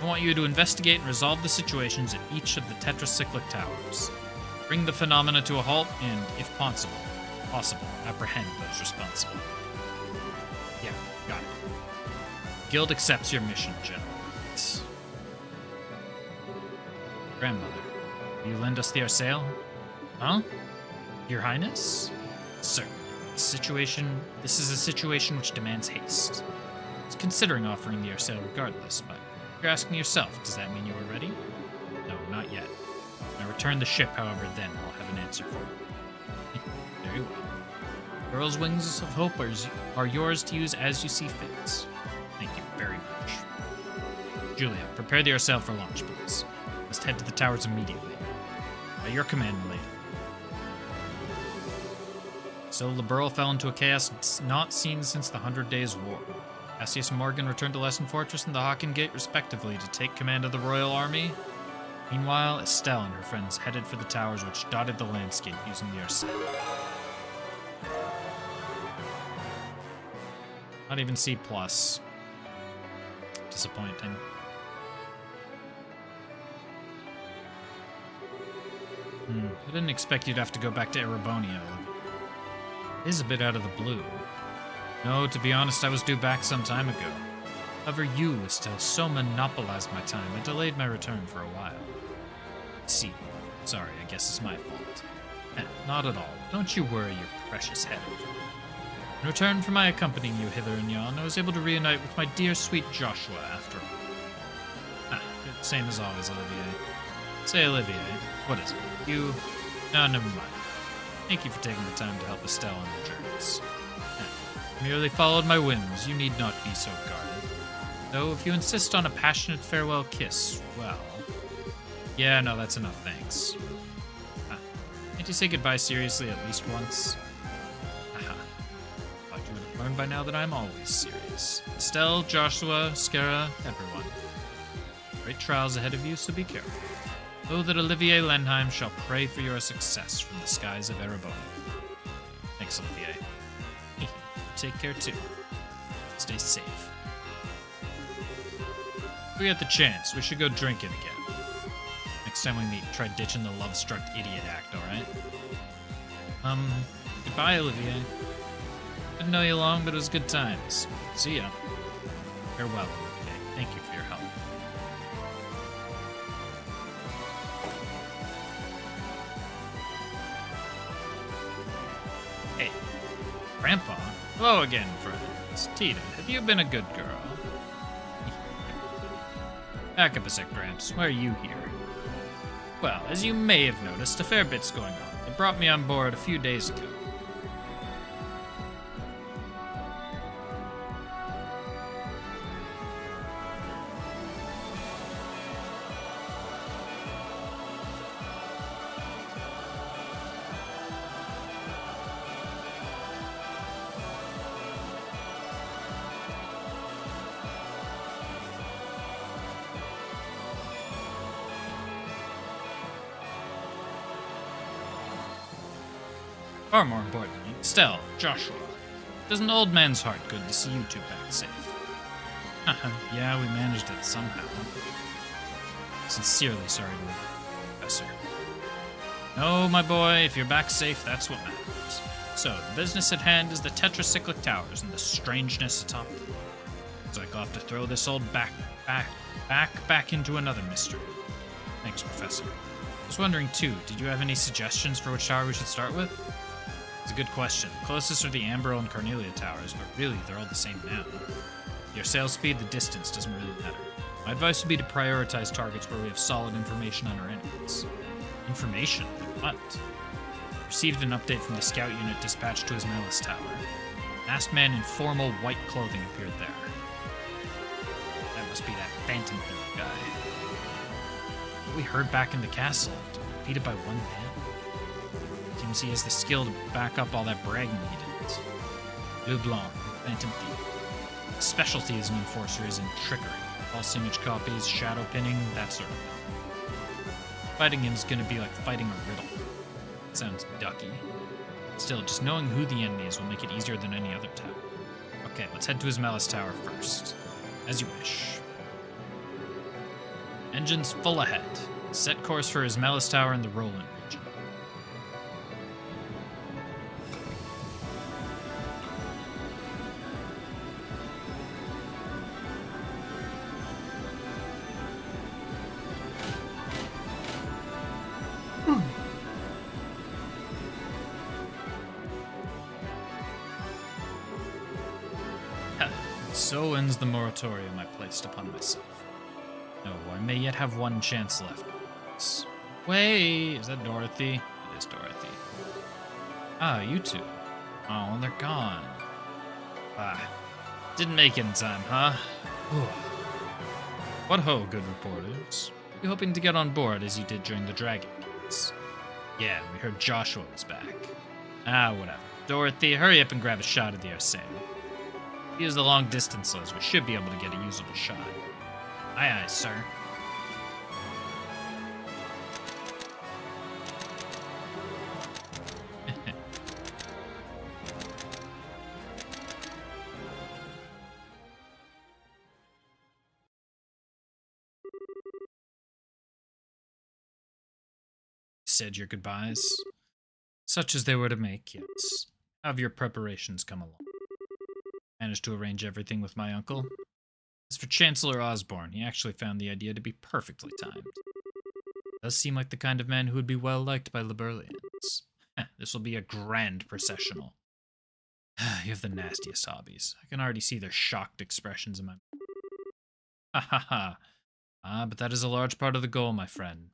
I want you to investigate and resolve the situations at each of the tetracyclic towers. Bring the phenomena to a halt and, if possible, apprehend those responsible. Yeah, got it. The Guild accepts your mission, General. Grandmother, will you lend us the Arsail? Huh? Your Highness? Sir, this is a situation which demands haste. I was considering offering the Arsail regardless, but if you're asking yourself, does that mean you are ready? No, not yet. When I return the ship, however, then I'll have an answer for you. Very well. Girl's Wings of Hope are yours to use as you see fit. Thank you very much. Julia, prepare the Arsail for launch, please. Must head to the towers immediately. By your command, lady. So Liberl fell into a chaos not seen since the 100 Days' War. Cassius and Morgan returned to Lesson Fortress and the Hawken Gate, respectively, to take command of the Royal Army. Meanwhile, Estelle and her friends headed for the towers which dotted the landscape using the Arsail. Not even C+. Disappointing. I didn't expect you'd have to go back to Erebonia. It is a bit out of the blue. No, to be honest, I was due back some time ago. However, you, Estelle, so monopolized my time, I delayed my return for a while. See, sorry, I guess it's my fault. Not at all. Don't you worry your precious head over me. In return for my accompanying you hither and yon, I was able to reunite with my dear sweet Joshua after all. Same as always, Olivier. Say, Olivier, what is it? You... No, never mind. Thank you for taking the time to help Estelle on her journeys. I merely followed my whims. You need not be so guarded. Though, if you insist on a passionate farewell kiss, well... Yeah, no, that's enough, thanks. Can't you say goodbye seriously at least once? Thought you would have learned by now that I'm always serious. Estelle, Joshua, Skara, everyone. Great trials ahead of you, so be careful. Know that Olivier Lenheim shall pray for your success from the skies of Erebonia. Thanks, Olivier. Take care, too. Stay safe. If we get the chance, we should go drinking again. Next time we meet, try ditching the love-struck idiot act, alright? Goodbye, Olivier. Didn't know you long, but it was good times. See ya. Farewell, Olivier. Thank you for your help. Hey, Grandpa. Hello again, friends. Tita, have you been a good girl? Back up a sec, Gramps. Why are you here? Well, as you may have noticed, a fair bit's going on. They brought me on board a few days ago. Far more importantly, Estelle, Joshua. Does an old man's heart good to see you two back safe. Yeah, we managed it somehow. Sincerely sorry to leave, Professor. No, my boy, if you're back safe, that's what matters. So, the business at hand is the tetracyclic towers and the strangeness atop them. So I'll have to throw this old back into another mystery. Thanks, Professor. I was wondering, too, did you have any suggestions for which tower we should start with? It's a good question. The closest are the Amberl and Cornelia towers, but really, they're all the same now. Your sail speed, the distance doesn't really matter. My advice would be to prioritize targets where we have solid information on our enemies. Information? Like what? Received an update from the scout unit dispatched to Ismaelis Tower. A masked man in formal white clothing appeared there. That must be that Phantom Thief guy. What we heard back in the castle, defeated by one man. seems he has the skill to back up all that bragging he did. Bleu Blanc, Phantom Thief. His specialty as an enforcer is in trickery, false image copies, shadow pinning, that sort of thing. Fighting him is going to be like fighting a riddle. Sounds ducky. Still, just knowing who the enemy is will make it easier than any other tower. Okay, let's head to his Malice Tower first. As you wish. Engines full ahead. Set course for his Malice Tower in the Roland region. So ends the moratorium I placed upon myself. No, I may yet have one chance left. Wait, is that Dorothy? It is Dorothy. Ah, you two. Oh, and they're gone. Ah, didn't make it in time, huh? Whew. What ho, good reporters. You hoping to get on board as you did during the Dragon Games? Yeah, we heard Joshua was back. Ah, whatever. Dorothy, hurry up and grab a shot of the Arsail. Use the long distances. We should be able to get a usable shot. Aye, aye, sir. Said your goodbyes. Such as they were to make, yes. How have your preparations come along? Managed to arrange everything with my uncle. As for Chancellor Osborne, he actually found the idea to be perfectly timed. Does seem like the kind of man who would be well liked by Liberlians. This will be a grand processional. You have the nastiest hobbies. I can already see their shocked expressions in my... Ha ha ha. Ah, but that is a large part of the goal, my friend.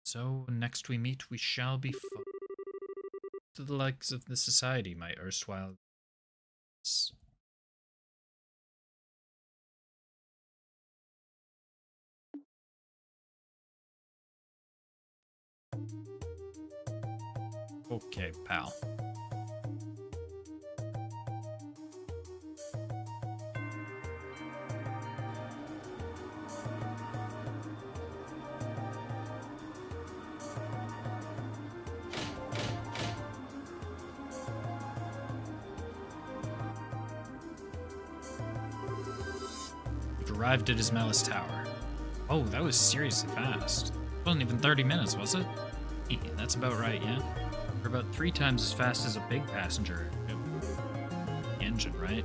So, next we meet, we shall be to the likes of the society, my erstwhile... Okay, pal. We've arrived at his Malice Tower. Oh, that was seriously fast. It wasn't even 30 minutes, was it? That's about right, yeah? We're about 3 times as fast as a big passenger engine, right?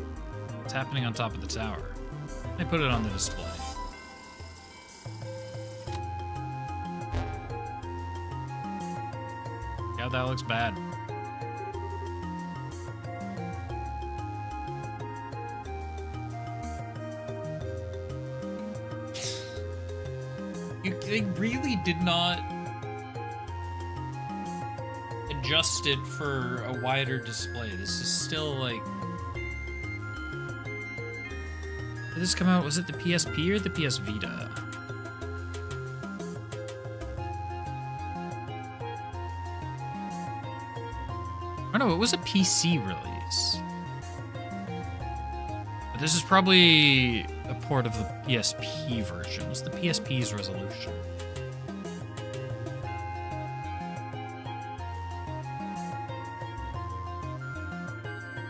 What's happening on top of the tower? They put it on the display. Yeah, that looks bad. They really did not adjust it for a wider display. This is still like... Did this come out, was it the PSP or the PS Vita? Oh no, it was a PC release. But this is probably a port of the PSP version. What's the PSP's resolution?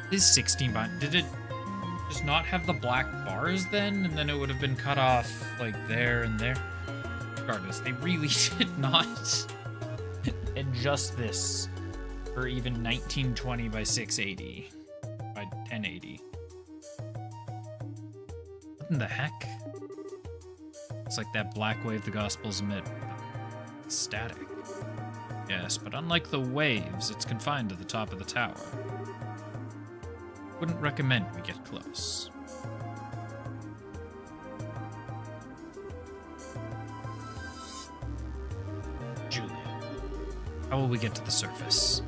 It is 16 by... Did it just not have the black bars then? And then it would have been cut off like there and there? Regardless, they really did not adjust this for even 1920 by 680 by 1080. What in the heck? It's like that black wave the Gospels emit. It's static. Yes, but unlike the waves, it's confined to the top of the tower. Wouldn't recommend we get close. Julia, how will we get to the surface?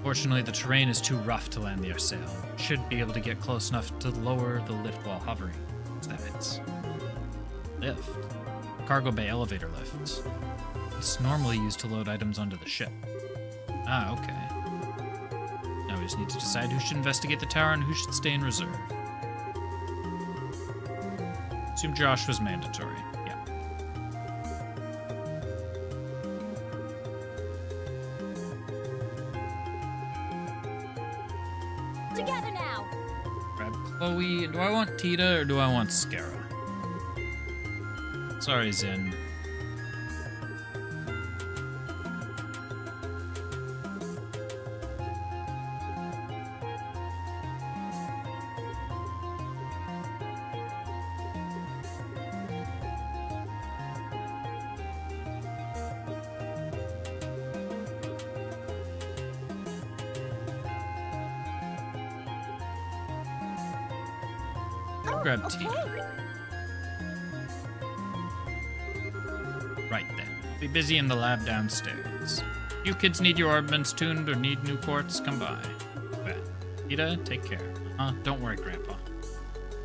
Fortunately, the terrain is too rough to land the Arsail. Should be able to get close enough to lower the lift while hovering. What's that? Lift? Cargo bay elevator lift. It's normally used to load items onto the ship. Ah, okay. Now we just need to decide who should investigate the tower and who should stay in reserve. Assume Josh was mandatory. Yeah. Together now. Grab Chloe. Do I want Tita or do I want Scara? Sorry, Zin. Grab Tita. Right then. Be busy in the lab downstairs. You kids need your ordnance tuned or need new ports? Come by. Bet. Tita, take care. Don't worry, Grandpa.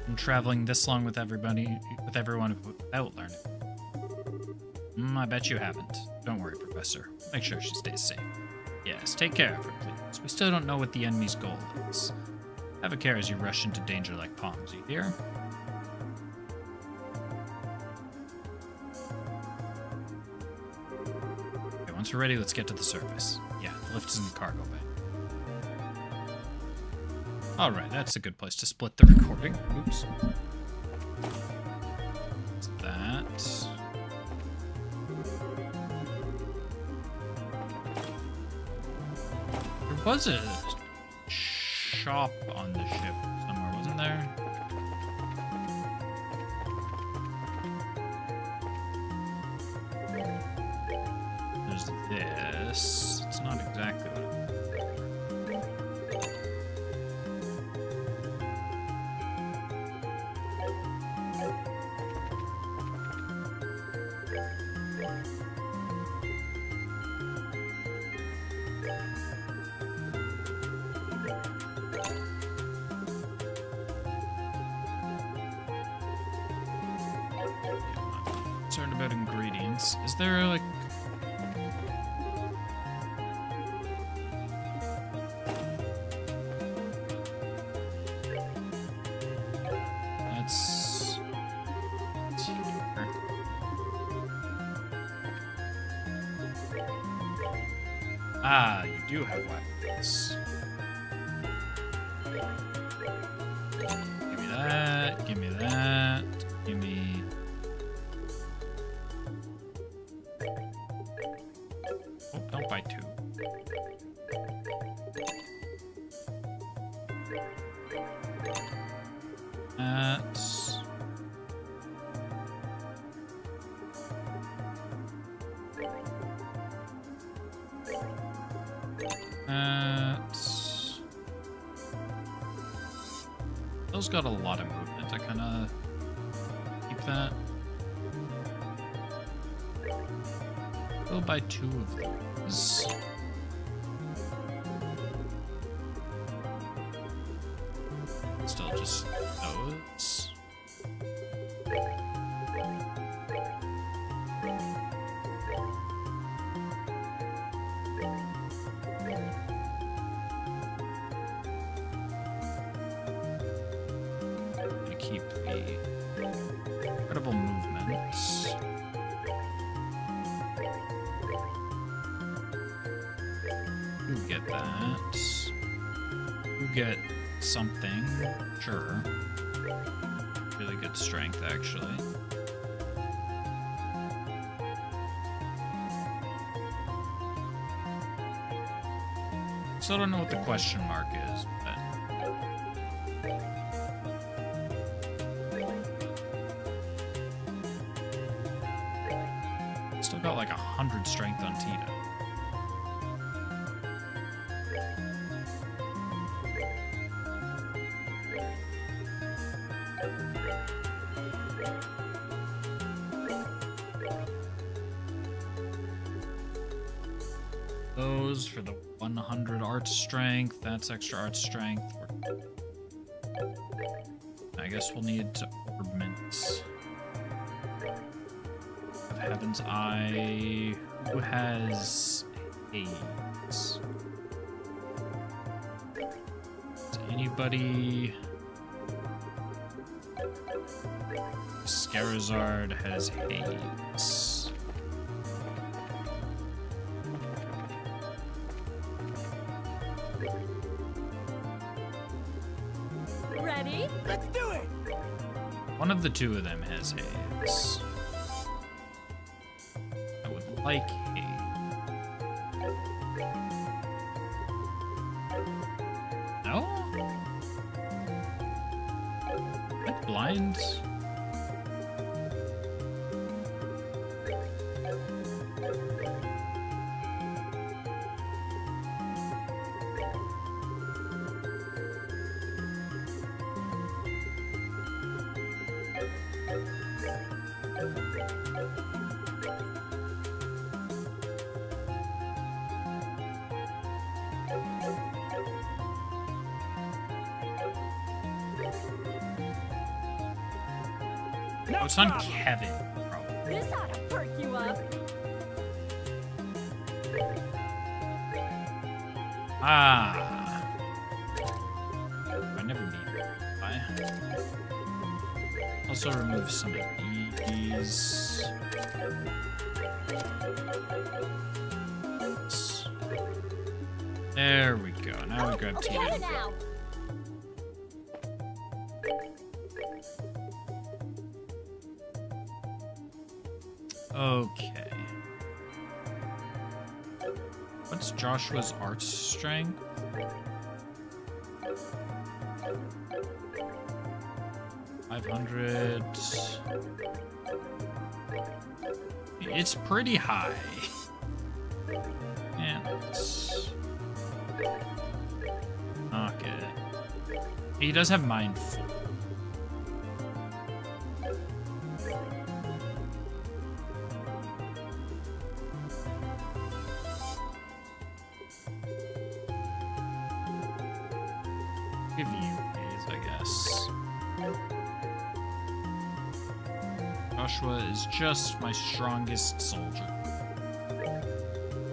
I'm traveling this long with everyone without learning. I bet you haven't. Don't worry, Professor. Make sure she stays safe. Yes, take care of her, please. We still don't know what the enemy's goal is. Have a care as you rush into danger like pawns, you hear? Okay, once we're ready, let's get to the surface. Yeah, the lift is in the cargo bay. Alright, that's a good place to split the recording. Oops. What's that? There was a shop on the ship somewhere, wasn't there? There's this. It's not exactly what concerned about ingredients. Is there like that's here. Ah, you do have weapons. Give me that, give me that, give me don't buy two. That's those got a lot of movement. I kind of keep that. We'll buy two of those. Still just those. Gonna keep the incredible movements. You get that. You get something. Sure. Really good strength, actually. Still don't know what the question mark is, but still got like 100 strength on Tita. Those for the 100 art strength. That's extra art strength. I guess we'll need to ornament of Heaven's Eye. Who has haze? Does anybody? Scarizard has haze. Ready? Let's do it! One of the two of them has haze. I would like haze. No? Am I blind? Oh, it's on Kevin, probably. This ought to perk you up. Ah. I never need it. Bye. Also remove some of these. There we go. Now we grab Together Tina. now. Okay. What's Joshua's art strength? $500. It's pretty high. And okay. He does have mindful. Give you haze, I guess. Joshua is just my strongest soldier.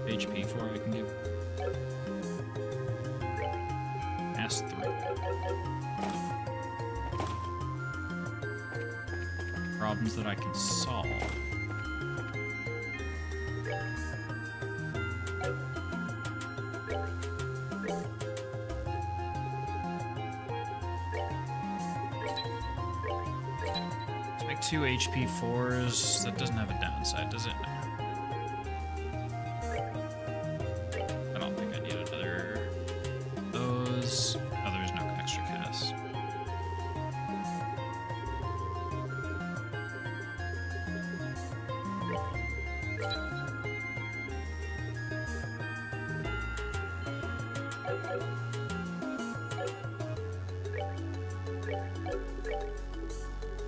HP 4 I can give. Pass 3. Problems that I can solve. Let's make 2 HP 4s. That doesn't have a downside, does it? I don't think I need another of those. Oh, there's no extra cast.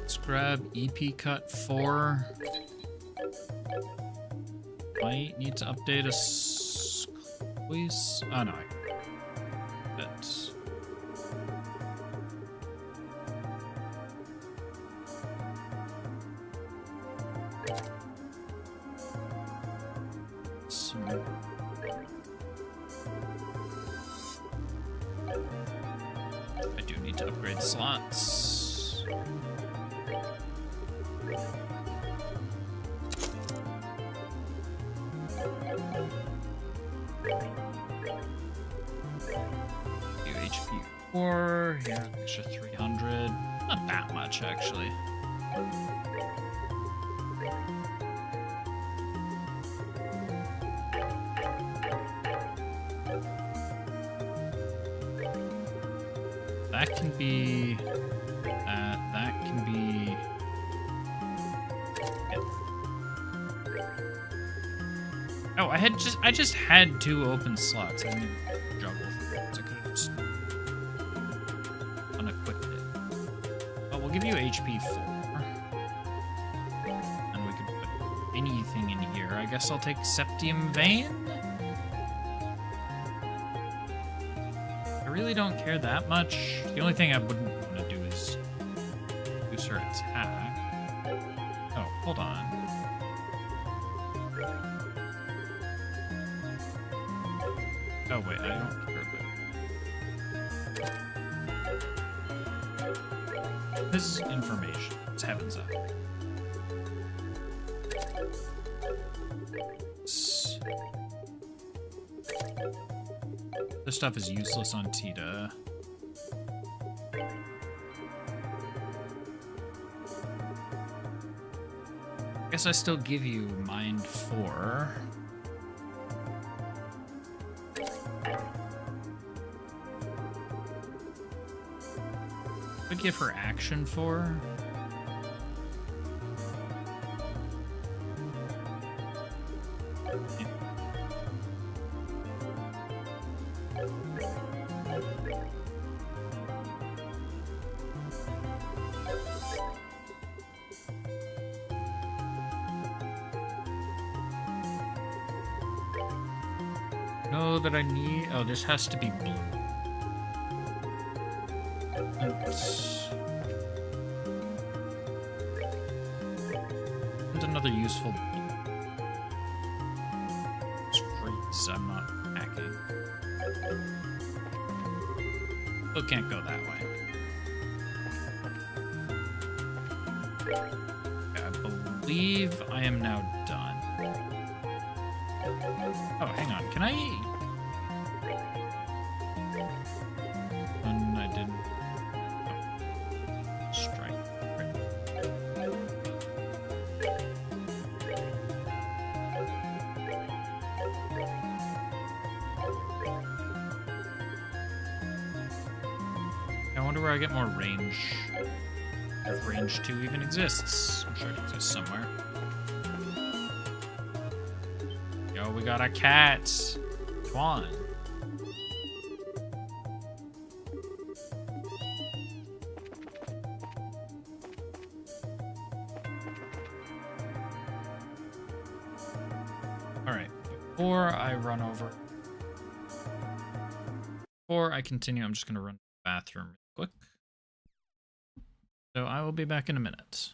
Let's grab EP Cut 4. Might need to update a squeeze. Oh no, that's I do need to upgrade slots. Few HP 4, yeah, extra 300. Not that much, actually. That can be that. That can be. Oh, I just had 2 open slots. I didn't even juggle for those. I could have just unequipped it. But we'll give you HP 4. And we could put anything in here. I guess I'll take Septium Vein. I really don't care that much. The only thing I wouldn't want to do is use her attack. Oh, hold on. Oh wait, I don't care about this information. It's heavens up. This stuff is useless on Tita. Guess I still give you Mind 4. I give her Action 4. Yeah. Know that I need. Oh, this has to be blue. Oops. And another useful blue. Streets, I'm not hacking. Still can't go that way. Okay, I believe I am now done. Oh, hang on. Can I? I didn't. Oh. Strike. Right. I wonder where I get more range. If range 2 even exists. I'm sure it exists somewhere. Yo, we got a cat. Twan. Alright, before I run over... Before I continue, I'm just going to run to the bathroom real quick. So I will be back in a minute.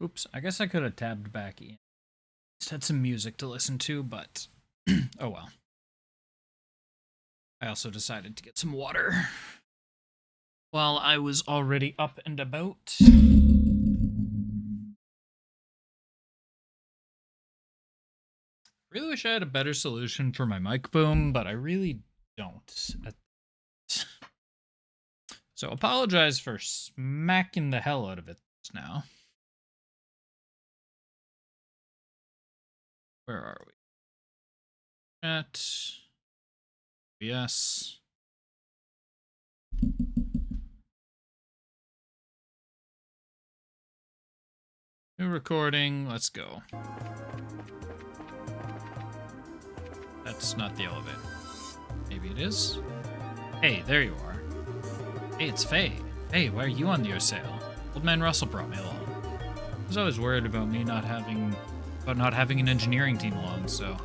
Oops, I guess I could have tabbed back in. Just had some music to listen to, but oh well. I also decided to get some water while I was already up and about. Really wish I had a better solution for my mic boom, but I really don't. So apologize for smacking the hell out of it just now. Where are we? Chat. Yes. New recording. Let's go. That's not the elevator. Maybe it is. Hey, there you are. Hey, it's Faye. Hey, why are you on your sail? Old Man Russell brought me along. I was always worried about me not having an engineering team along, so...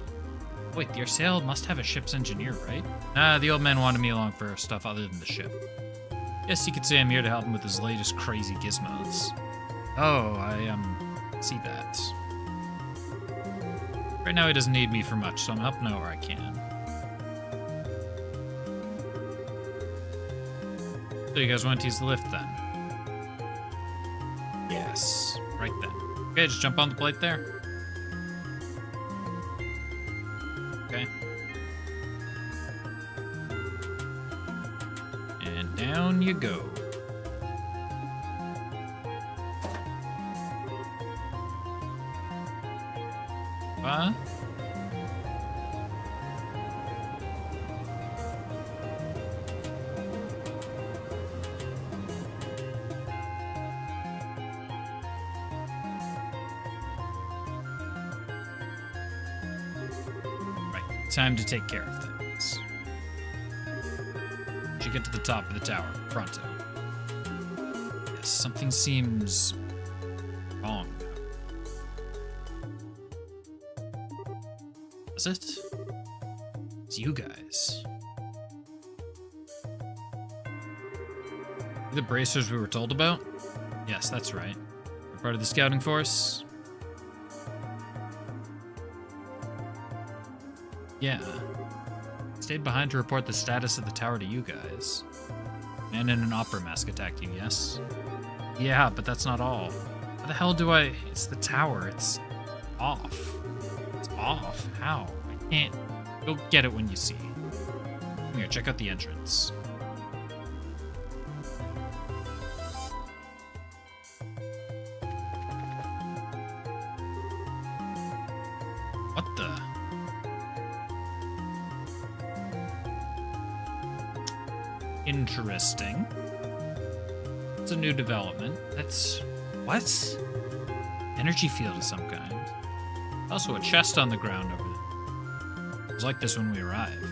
Wait, your sail must have a ship's engineer, right? Nah, the old man wanted me along for stuff other than the ship. Guess you could say I'm here to help him with his latest crazy gizmos. Oh, I, see that. Right now he doesn't need me for much, so I'm helping out where I can. So you guys want to use the lift then? Yes, right then. Okay, just jump on the plate there. Okay. And down you go. What? Time to take care of things. You should get to the top of the tower, pronto. Yes, something seems wrong. Is it? It's you guys. The bracers we were told about? Yes, that's right. You're part of the scouting force? Yeah. Stayed behind to report the status of the tower to you guys. Man in an opera mask attacked you, yes? Yeah, but that's not all. How the hell do I... It's the tower. It's off. It's off. How? I can't... Go get it when you see. Come here, check out the entrance. What the... Interesting. It's a new development. That's... What? Energy field of some kind. Also a chest on the ground over there. It was like this when we arrived.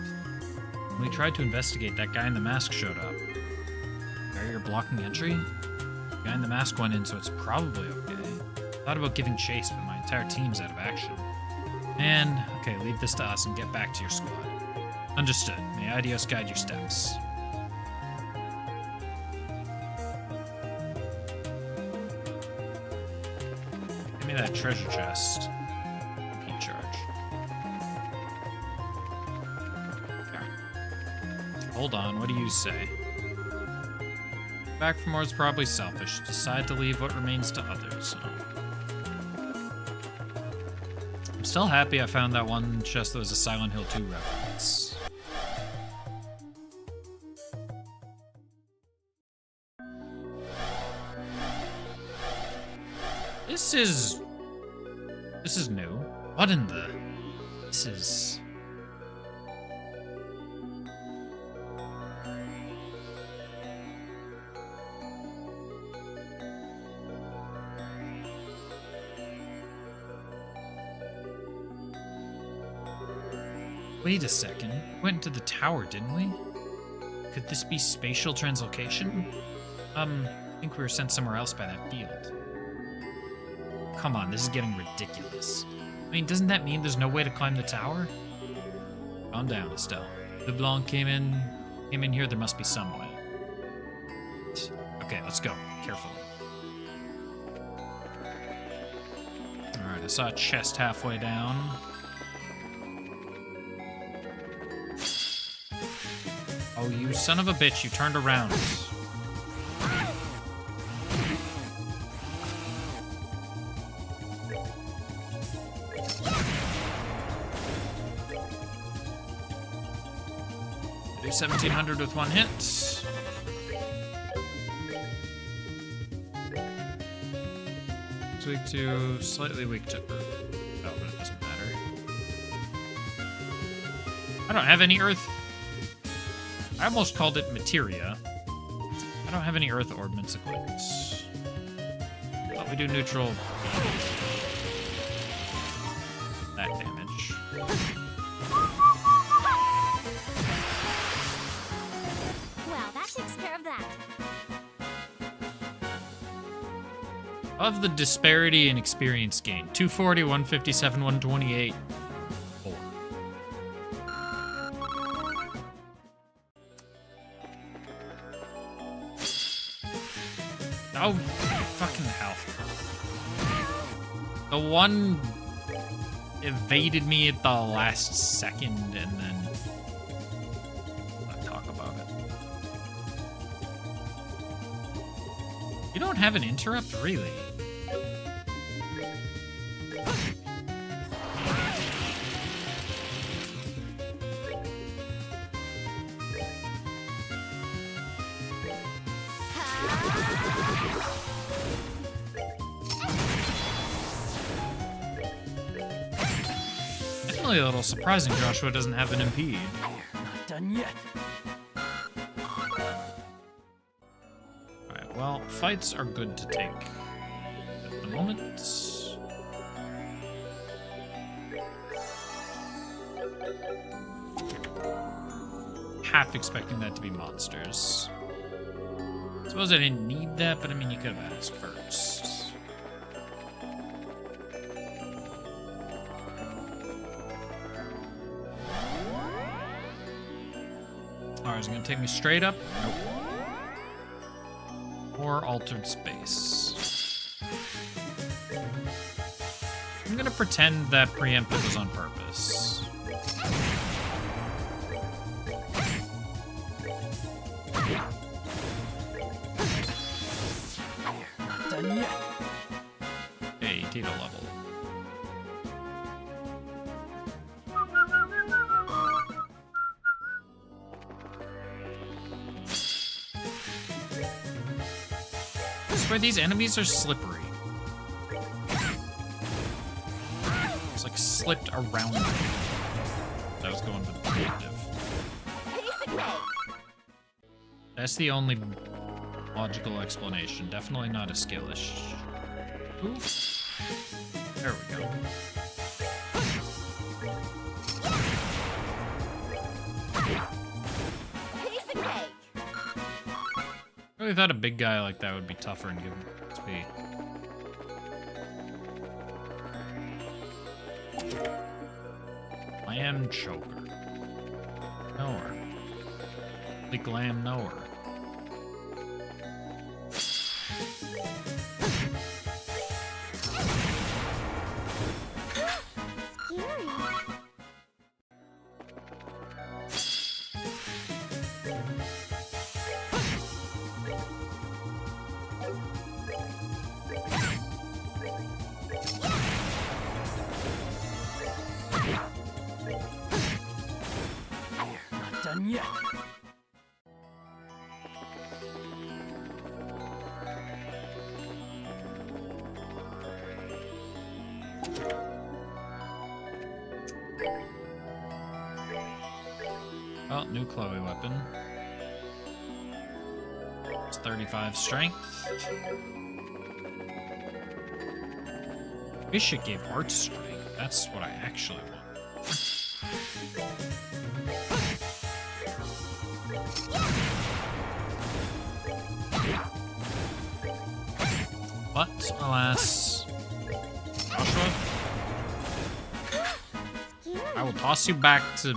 When we tried to investigate, that guy in the mask showed up. Barrier blocking entry? The guy in the mask went in, so it's probably okay. Thought about giving chase, but my entire team's out of action. Man, okay, leave this to us and get back to your squad. Understood. May Idios guide your steps. Give me that treasure chest. Repeat charge. Okay. Hold on, what do you say? Back for more is probably selfish. Decide to leave what remains to others. I'm still happy I found that one chest that was a Silent Hill 2 reference. This is new. What in the... This is... Wait a second. We went into the tower, didn't we? Could this be spatial translocation? I think we were sent somewhere else by that field. Come on, this is getting ridiculous. I mean, doesn't that mean there's no way to climb the tower? Calm down, Estelle. LeBlanc came in here, there must be some way. Okay, let's go. Carefully. I saw a chest halfway down. Oh, you son of a bitch, you turned around. Do 1700 with one hit. It's weak to, slightly weak to earth. Oh, but it doesn't matter. I don't have any earth. I almost called it materia. I don't have any earth orbments equipped. But we do neutral. That damage. Well, that takes care of that. Of the disparity in experience gain. 240, 157, 128. 4. Oh, fucking hell. The one evaded me at the last second and then let's talk about it. You don't have an interrupt, really? Definitely a little surprising Joshua doesn't have an impede. Not done yet. Alright, well, fights are good to take at the moment. Half expecting that to be monsters. Suppose I didn't need that, but I mean, you could have asked first. Alright, is it gonna take me straight up? Nope. Or altered space. I'm gonna pretend that preemptive was on purpose. Not done yet. Hey, Tito level. I swear these enemies are slippery. It's like slipped around me. I was going for the preemptive. That's the only logical explanation. Definitely not a skill issue. Ooh. There we go. I really thought a big guy like that would be tougher and give him XP. Lamb choker. Nowhere. Big lamb nowhere. Not done yet. Oh, new Chloe weapon. It's 35 strength. Wish it gave art strength. That's what I actually want. But, alas, Joshua, I will toss you back to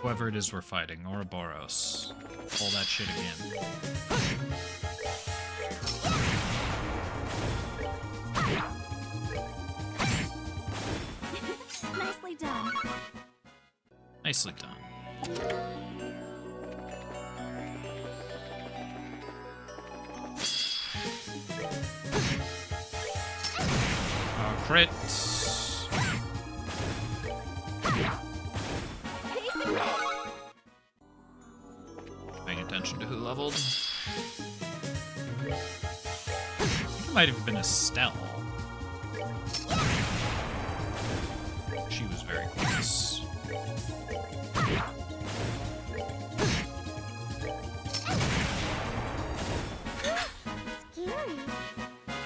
whoever it is we're fighting, Ouroboros. Pull that shit again. Nicely done. Crit. Paying attention to who leveled. I think it might have been Estelle. She was very close. Scary.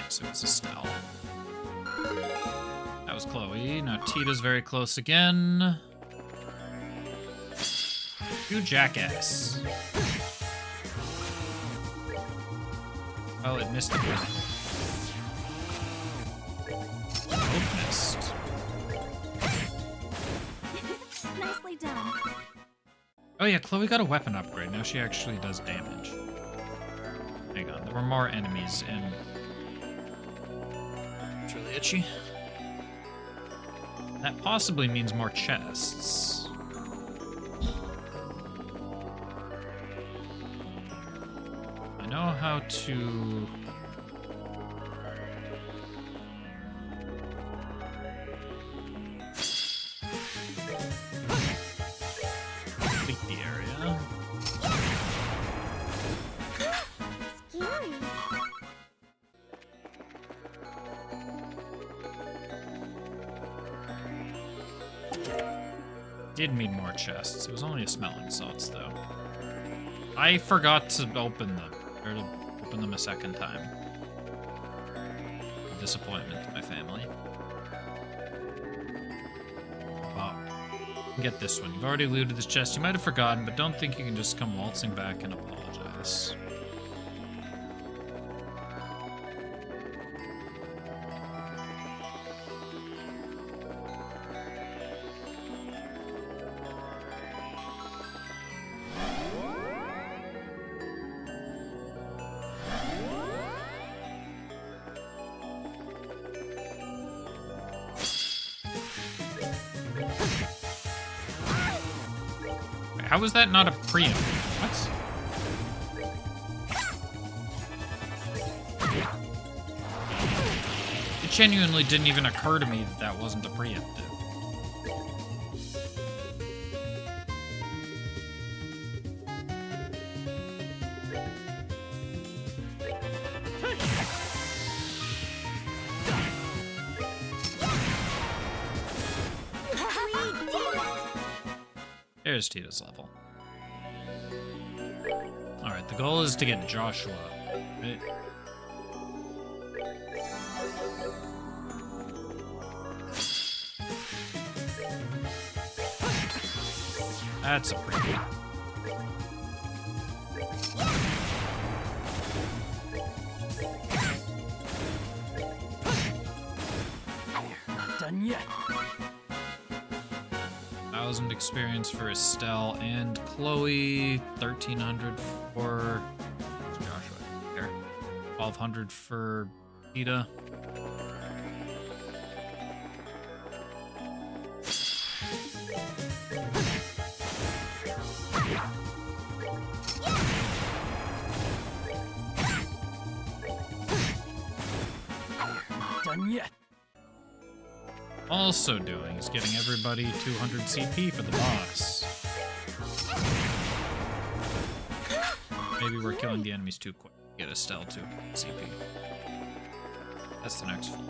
Yes, it was Estelle. That was Chloe. Now Tita's very close again. You jackass. Oh, it missed again. Oh, missed. Nicely done. Oh yeah, Chloe got a weapon upgrade. Now she actually does damage. Hang on, there were more enemies in... It's really itchy. That possibly means more chests. I know how to... complete the area. Scary. Did mean more chests. It was only a smelling salts, though. I forgot to open them, or to open them a second time. A disappointment to my family. Oh, get this one. You've already looted this chest. You might have forgotten, but don't think you can just come waltzing back and apologize. How is that not a preempt? What? It genuinely didn't even occur to me that that wasn't a preemptive. There's Tita's level. Alright, the goal is to get Joshua, right? That's a pretty good. Not done yet. 1,000 experience for Estelle and Chloe, 1,300 for Joshua. Here, 1,200 for Tita. Not done yet. Also doing is getting everybody 200 CP for the boss. Maybe we're killing the enemies too quick. Get Estelle 2 CP. That's the next one.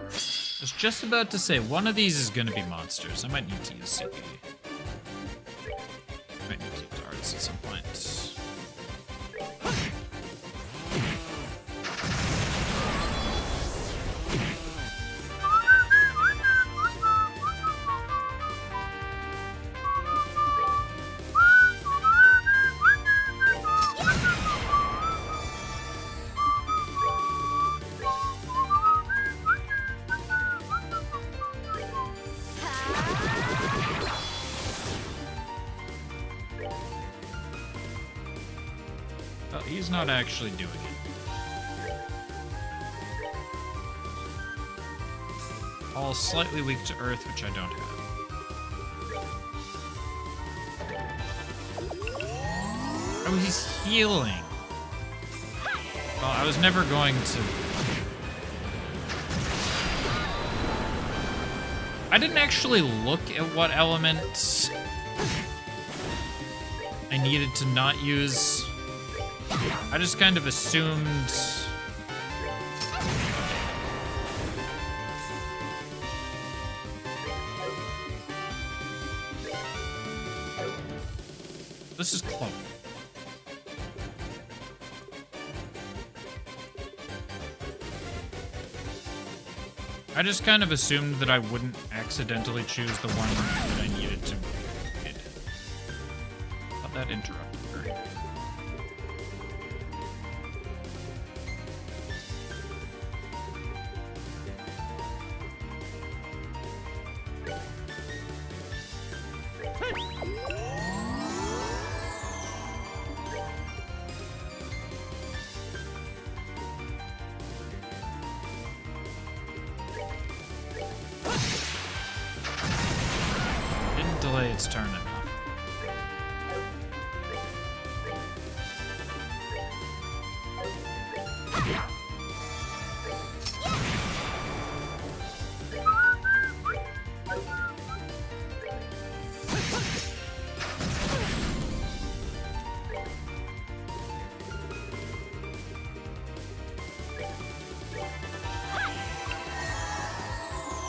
I was just about to say, one of these is going to be monsters. I might need to use CP. Might need to use darts at some point. Oh, he's not actually doing it. All slightly weak to earth, which I don't have. Oh, he's healing. Well, I was never going to... I didn't actually look at what element I needed to not use. I just kind of assumed... This is close. I just kind of assumed that I wouldn't accidentally choose the one that I needed to hit. Thought that interrupted her. Didn't delay its turn enough.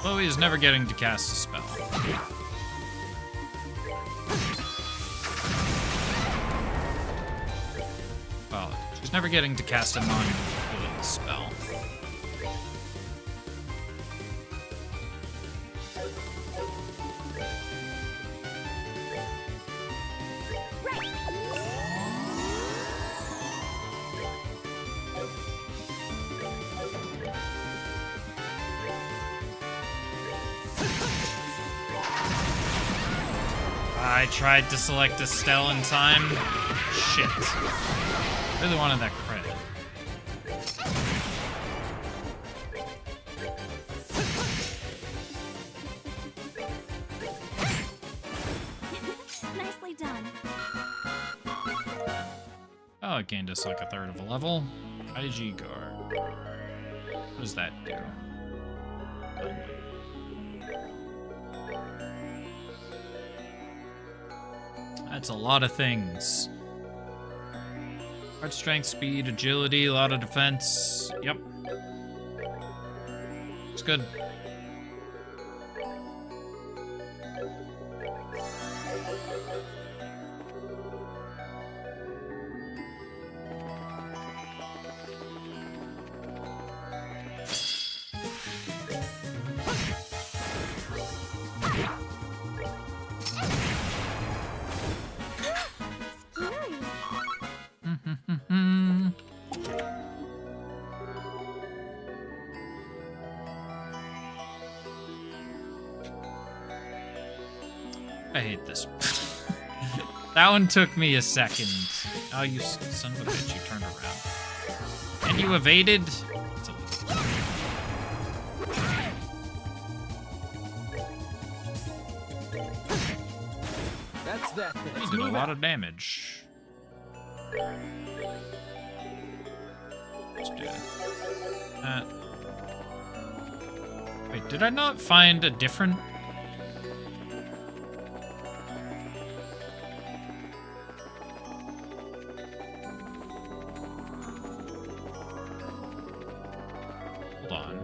Chloe is never getting to cast a spell. Well, she's never getting to cast a non-healing spell. I tried to select Estelle in time. Shit. Really wanted that credit. Nicely done. Oh, it gained us like a third of a level. IG Guard. What does that do? That's a lot of things. Hard strength, speed, agility, a lot of defense. Yep. It's good. Scary. I hate this. That one took me a second. Oh, you son of a bitch, you turned around. And you evaded? It's illegal. That's that then. You Let's did a move lot out. of damage. Let's do that. Wait, did I not find a different... Hold on.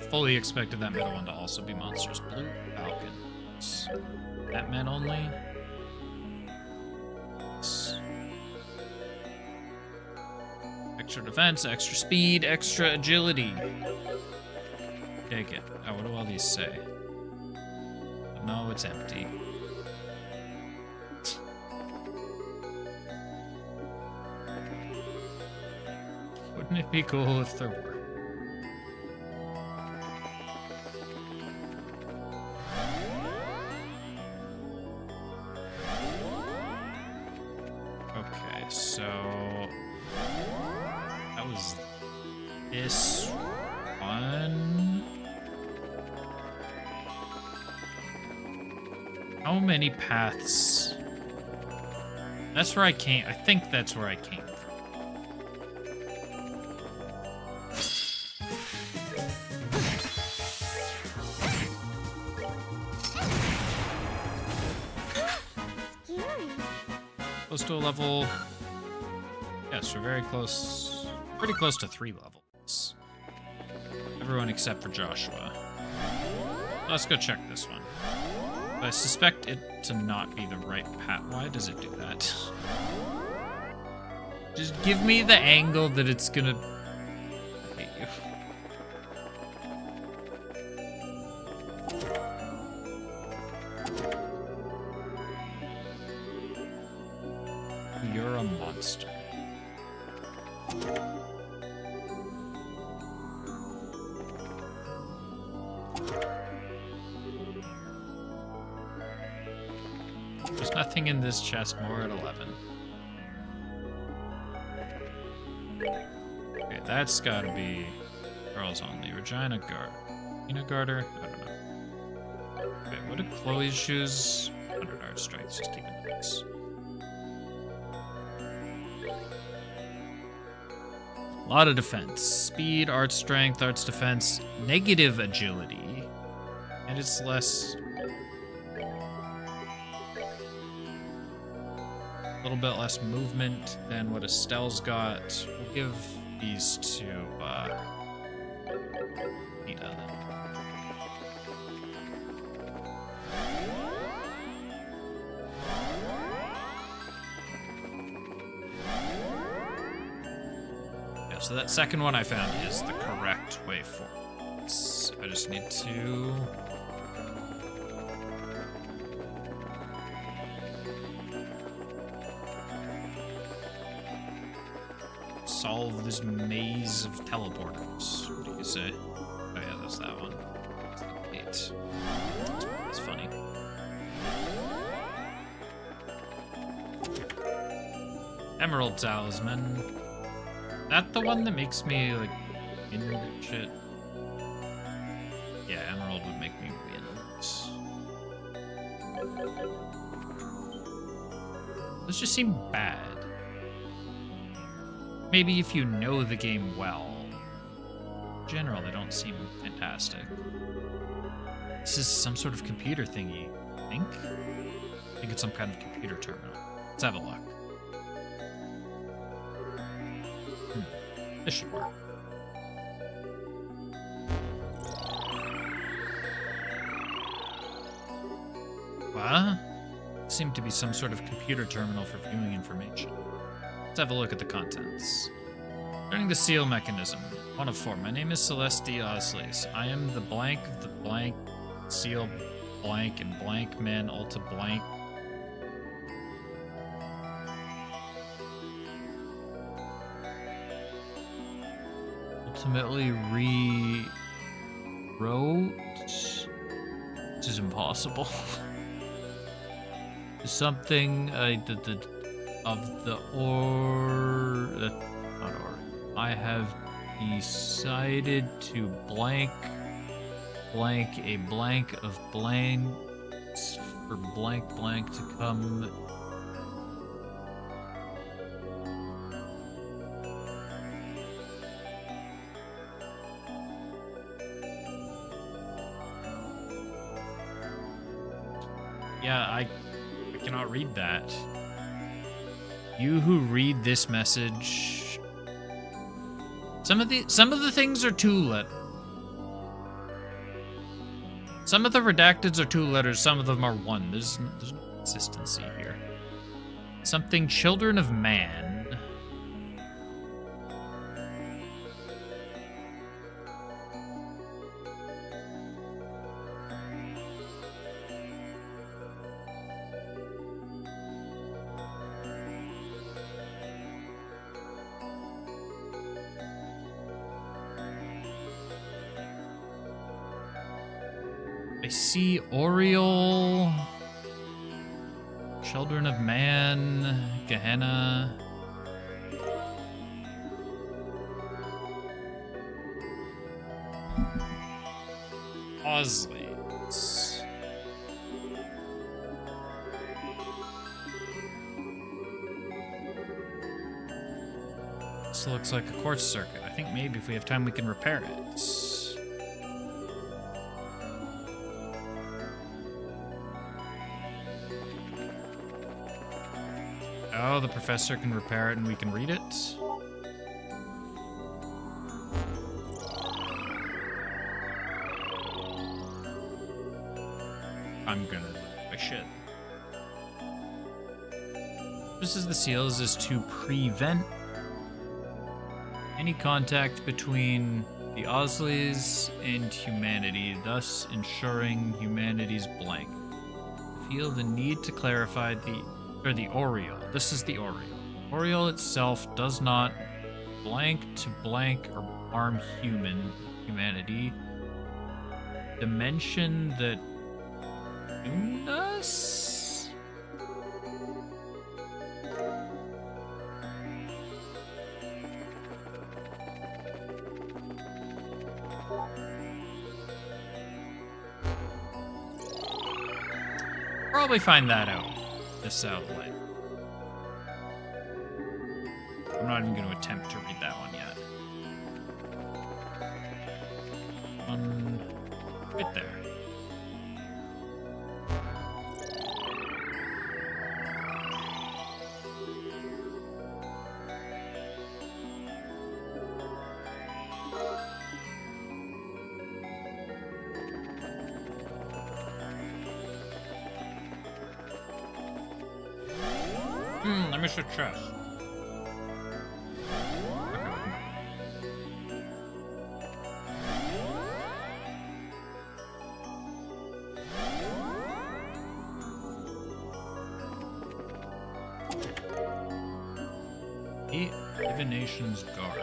Fully expected that metal one to also be monsters. Blue Falcons. That meant only. Extra defense, extra speed, extra agility. Take it. Oh, what do all these say? No, it's empty. Wouldn't it be cool if there were? Okay, so that was this one. How many paths? That's where I came. I think that's where I came from. Scary. Close to a level. Yes, we're very close. Pretty close to 3 levels. Everyone except for Joshua. Let's go check this one. I suspect it to not be the right path. Why does it do that? Just give me the angle that it's gonna... I hate you. You're a monster. There's nothing in this chest. More at 11. Okay, that's gotta be girls only. Regina Garter? I don't know. Wait, what are Chloe's shoes? 100 art strength, just keeping this. A lot of defense. Speed, art strength, arts defense, negative agility. And it's less... a little bit less movement than what Estelle's got. We'll give these to Nita then. Yeah, so that second one I found is the correct way forward. I just need to... solve this maze of teleporters. What do you say? Oh yeah, that's that one. That's the gate. That's funny. Emerald Talisman. That the one that makes me like into shit? Yeah, Emerald would make me win. Those just seem bad. Maybe if you know the game well. In general, they don't seem fantastic. This is some sort of computer thingy, I think? I think it's some kind of computer terminal. Let's have a look. This should work. What? Seemed to be some sort of computer terminal for viewing information. Let's have a look at the contents. Learning the seal mechanism. 1 of 4. My name is Celeste Osleys. I am the blank of the blank seal blank and blank man ulta blank. Ultimately rewrote. This is impossible. Something of the I have decided to blank a blank of blanks for blank to come. Yeah, I cannot read that. You who read this message, some of the things are 2 letters. Some of the redacteds are 2 letters. Some of them are 1. There's no consistency here. Something children of man. I see Oriole, Children of Man, Gehenna. Osleys. This looks like a quartz circuit. I think maybe if we have time we can repair it. Oh, the professor can repair it and we can read it. I'm gonna lose my shit. This is the seals is to prevent any contact between the Osleys and humanity, thus ensuring humanity's blank. Feel the need to clarify the Oriole. This is the Oriole. Oriole itself does not blank to blank or harm humanity. Dimension that doomed us? Probably find that out. This out later. I'm not even going to attempt to read that one yet. One right there. I missed a chest. Divination's Guard.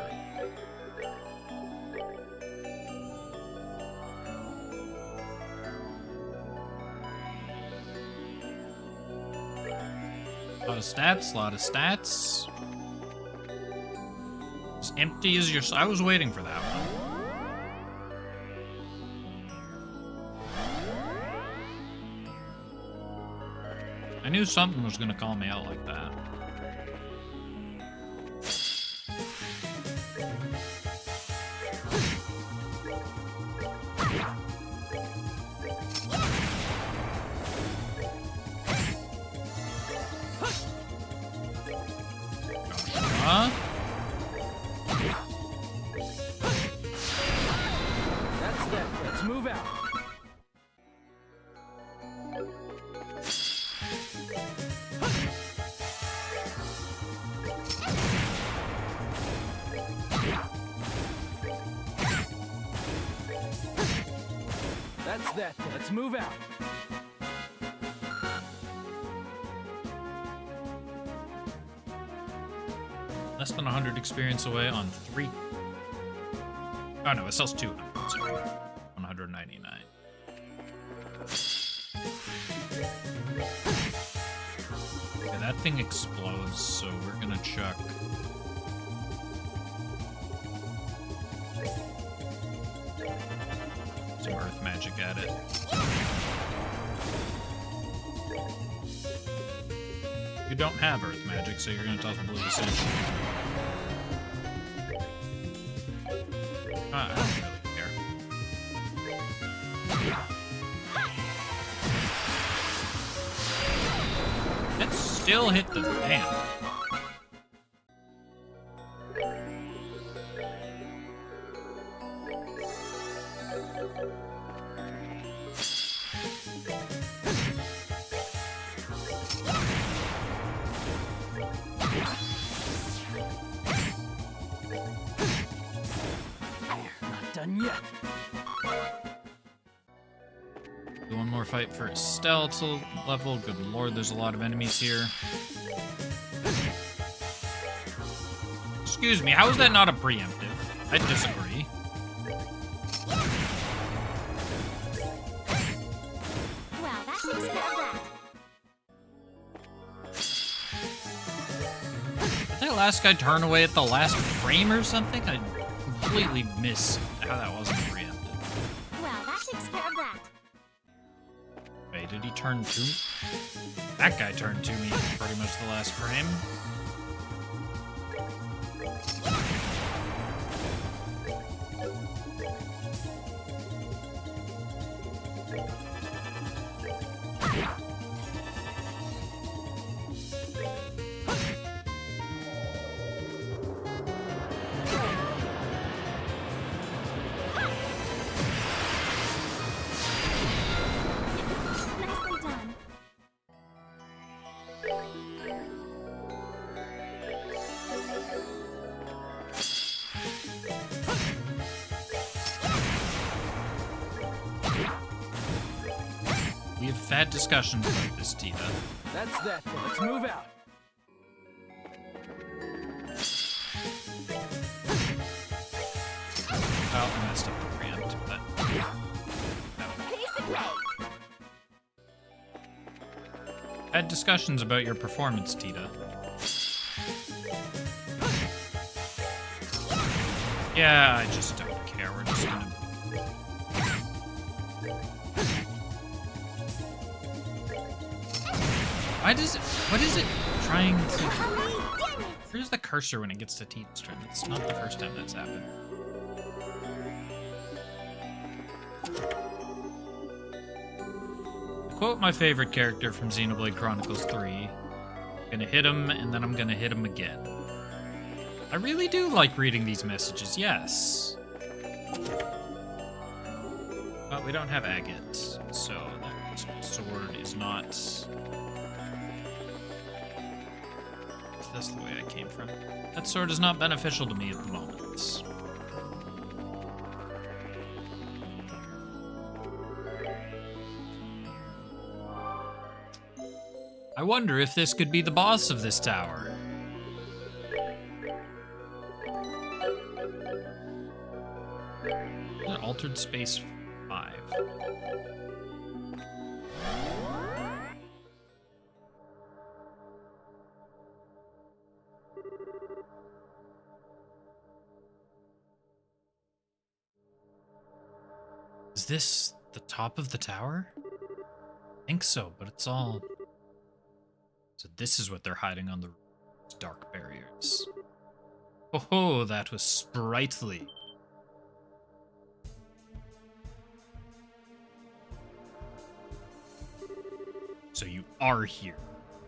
Lot of stats. As empty as your... I was waiting for that one. I knew something was gonna call me out like that. That's that. Let's move out. That's that. Let's move out. Less than 100 experience away on 3. Oh no, it sells 200. Sorry. 199. Okay, that thing explodes, so we're gonna chuck. Some earth magic at it. You don't have earth magic, so you're gonna toss a blue the same. I don't really care. That still hit the fan. Done yet. Do one more fight for his stealth level. Good lord, there's a lot of enemies here. Excuse me, how is that not a preemptive? I disagree. last guy turn away at the last frame or something? I completely miss how that wasn't preempted. Well, that takes care of that. Wait, did he turn to me? That guy turned to me pretty much the last frame. Nicely done. We have had discussions about this, Tita. That's that then. Let's move out. Well, I messed up the preempt, but Piece of cake. had discussions about your performance, Tita. Yeah, I just don't care. We're just gonna. Why does it? What is it trying to? Damn it. Where's the cursor when it gets to Tita's turn? It's not the first time that's happened. To quote my favorite character from Xenoblade Chronicles 3, gonna hit him and then I'm gonna hit him again. I really do like reading these messages, yes. But we don't have agate, so that sword is not. That's the way I came from. That sword is not beneficial to me at the moment. I wonder if this could be the boss of this tower. Altered Space 5. Is this the top of the tower? I think so, but it's all... So this is what they're hiding on the dark barriers. Oh, that was sprightly. So you are here?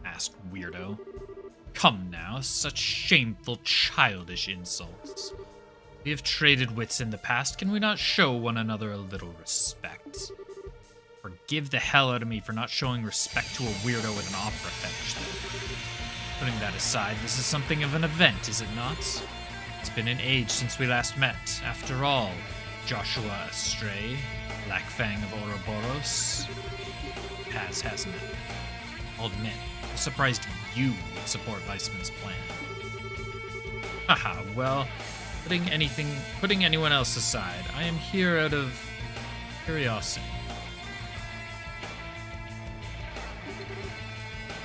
Asked Weirdo. Come now, such shameful, childish insults. We have traded wits in the past. Can we not show one another a little respect? Forgive the hell out of me for not showing respect to a weirdo with an opera fetish, though. Putting that aside, this is something of an event, is it not? It's been an age since we last met. After all, Joshua Astray, Lackfang of Ouroboros. It has, hasn't it? I'll admit, I'm surprised you would support Weissman's plan. Haha, well, putting anyone else aside, I am here out of curiosity.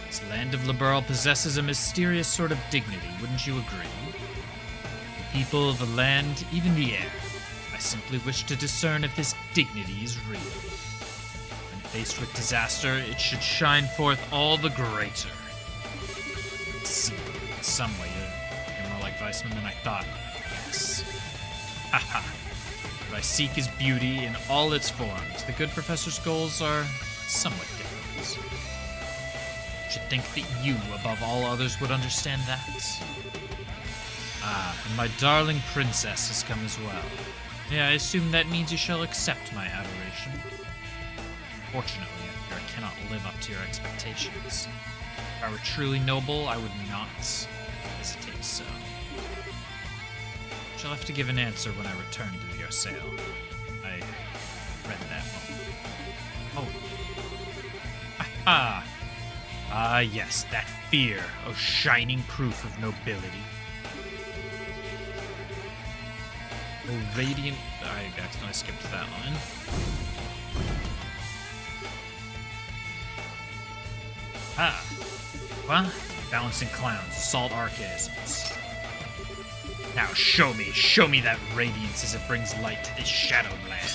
This land of Liberl possesses a mysterious sort of dignity, wouldn't you agree? The people, the land, even the air. I simply wish to discern if this dignity is real. When faced with disaster, it should shine forth all the greater. See, in some way, you're more like Weissman than I thought. Yes. Haha. What I seek is beauty in all its forms. The good professor's goals are somewhat different. I should think that you, above all others, would understand that. Ah, and my darling princess has come as well. Yeah, I assume that means you shall accept my adoration. Fortunately, I fear I cannot live up to your expectations. If I were truly noble, I would not hesitate so. I shall have to give an answer when I return to the Arsail. I read that moment. Oh. Aha! Ah, yes, that fear, oh shining proof of nobility. Oh, radiant... I accidentally skipped that line. Ah. Well, balancing clowns, assault archaisms. Now show me that radiance as it brings light to this shadowed land.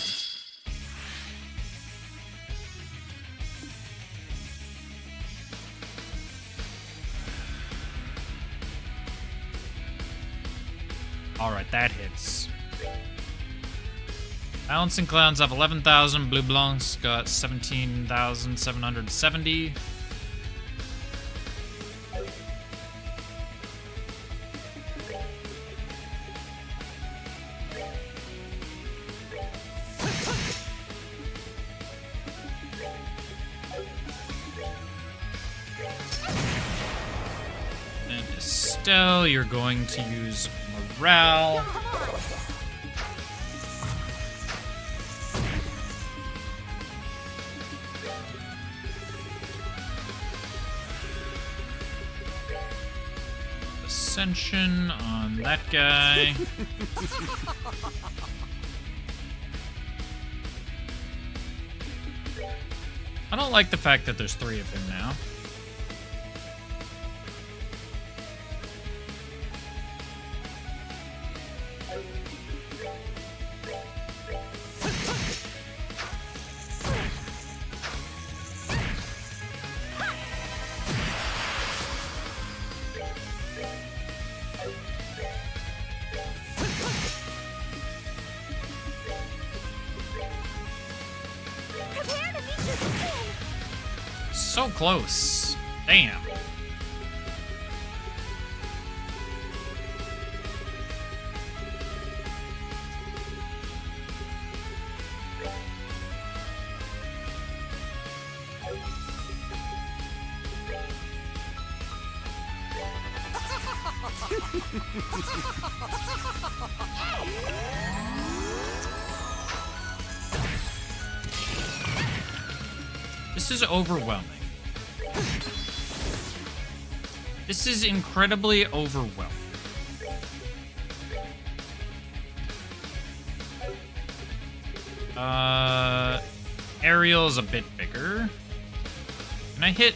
Alright, that hits. Balancing Clowns have 11,000. Blue Blanc's got 17,770. And Estelle, you're going to use Morale. Come on. Ascension on that guy. I don't like the fact that there's 3 of him now. Prepare to meet your king. So close. Damn. This is overwhelming. This is incredibly overwhelming. Ariel is a bit bigger. Can I hit?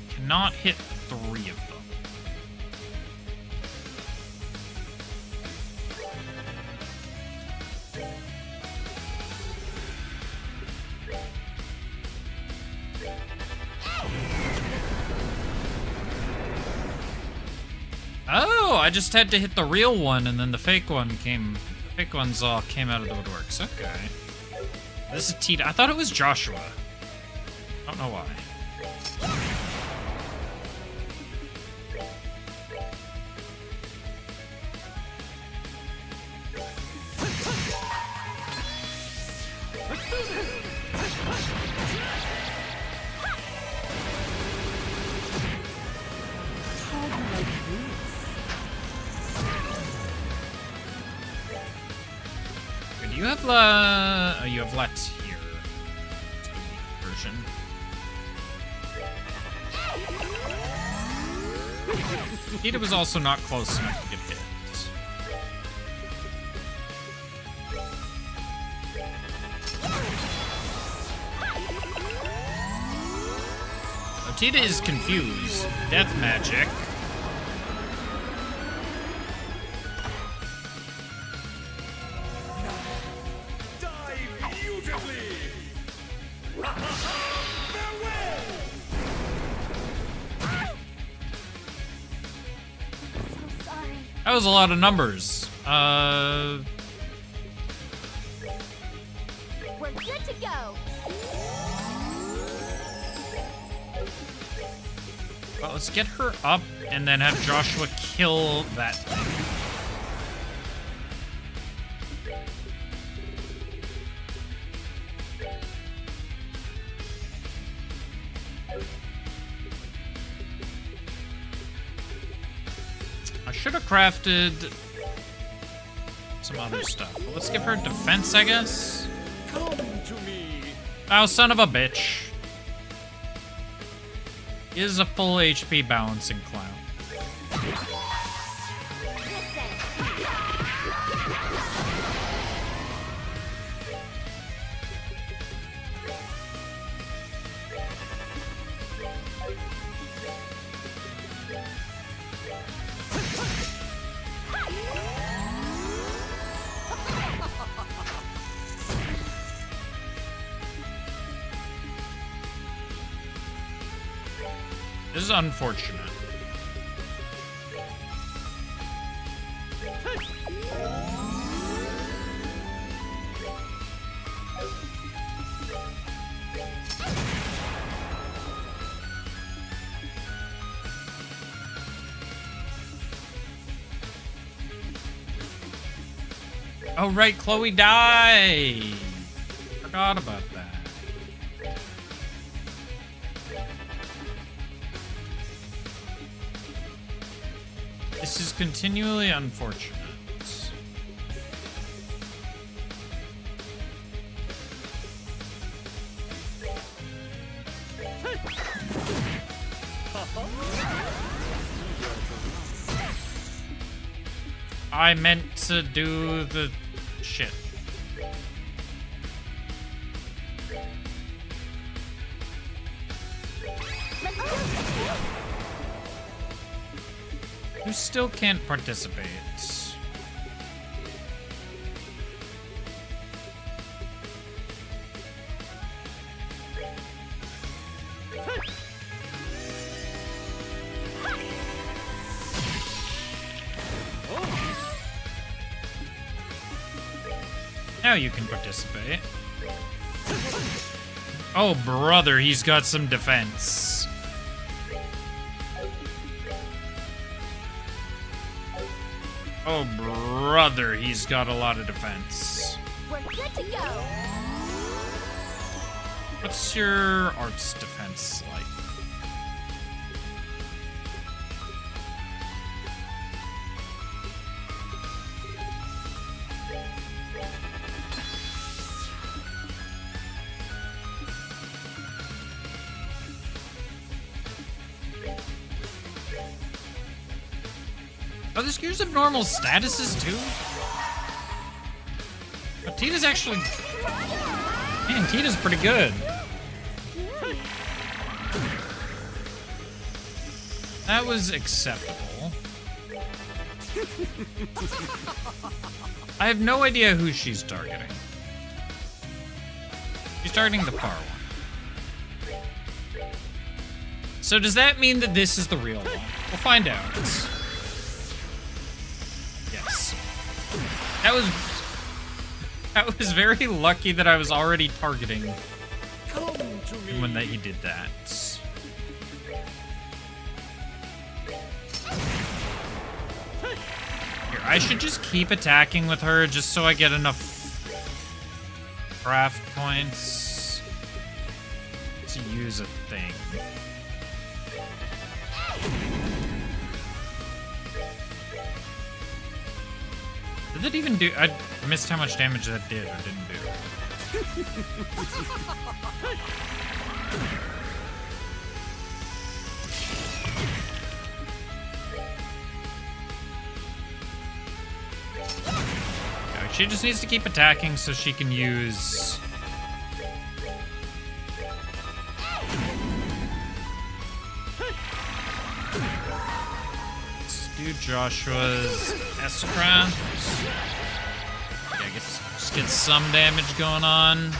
Cannot hit 3 of them. Oh, I just had to hit the real one, and then the fake one came. The fake ones all came out of the woodworks. Okay. This is Tita. I thought it was Joshua. I don't know why. You have you have Let here. Version. Tita was also not close enough to get hit. Tita is confused. Death magic. So sorry. That was a lot of numbers. We're good to go. Well, let's get her up and then have Joshua kill that thing. I should have crafted some other stuff. But let's give her defense, I guess. Come to me. Oh, son of a bitch. Is a full HP balancing clown. Listen. This is unfortunate. Oh, right, Chloe died. Forgot about that. This is continually unfortunate. I meant to do the shit. You still can't participate. Now you can participate. Oh, brother, he's got some defense. Oh, brother, he's got a lot of defense. We're good to go. What's your arts defense like? Oh, this gives him normal statuses too? But Tita's actually... Man, Tita's pretty good. That was acceptable. I have no idea who she's targeting. She's targeting the far one. So does that mean that this is the real one? We'll find out. Yes. That was very lucky that I was already targeting when that he did that. Here, I should just keep attacking with her just so I get enough craft points to use a thing. Did it even do? I missed how much damage that did or didn't do. Okay, she just needs to keep attacking so she can use... Let's do Joshua's S-Craft. Yeah, just get some damage going on.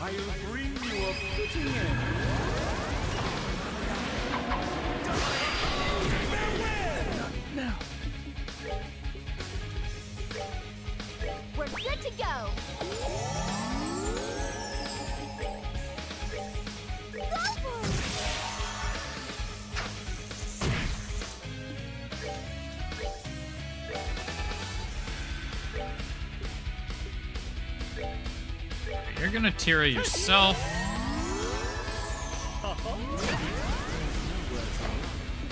I'll bring you a fitting end. Now. We're good to go. You're gonna Tira yourself.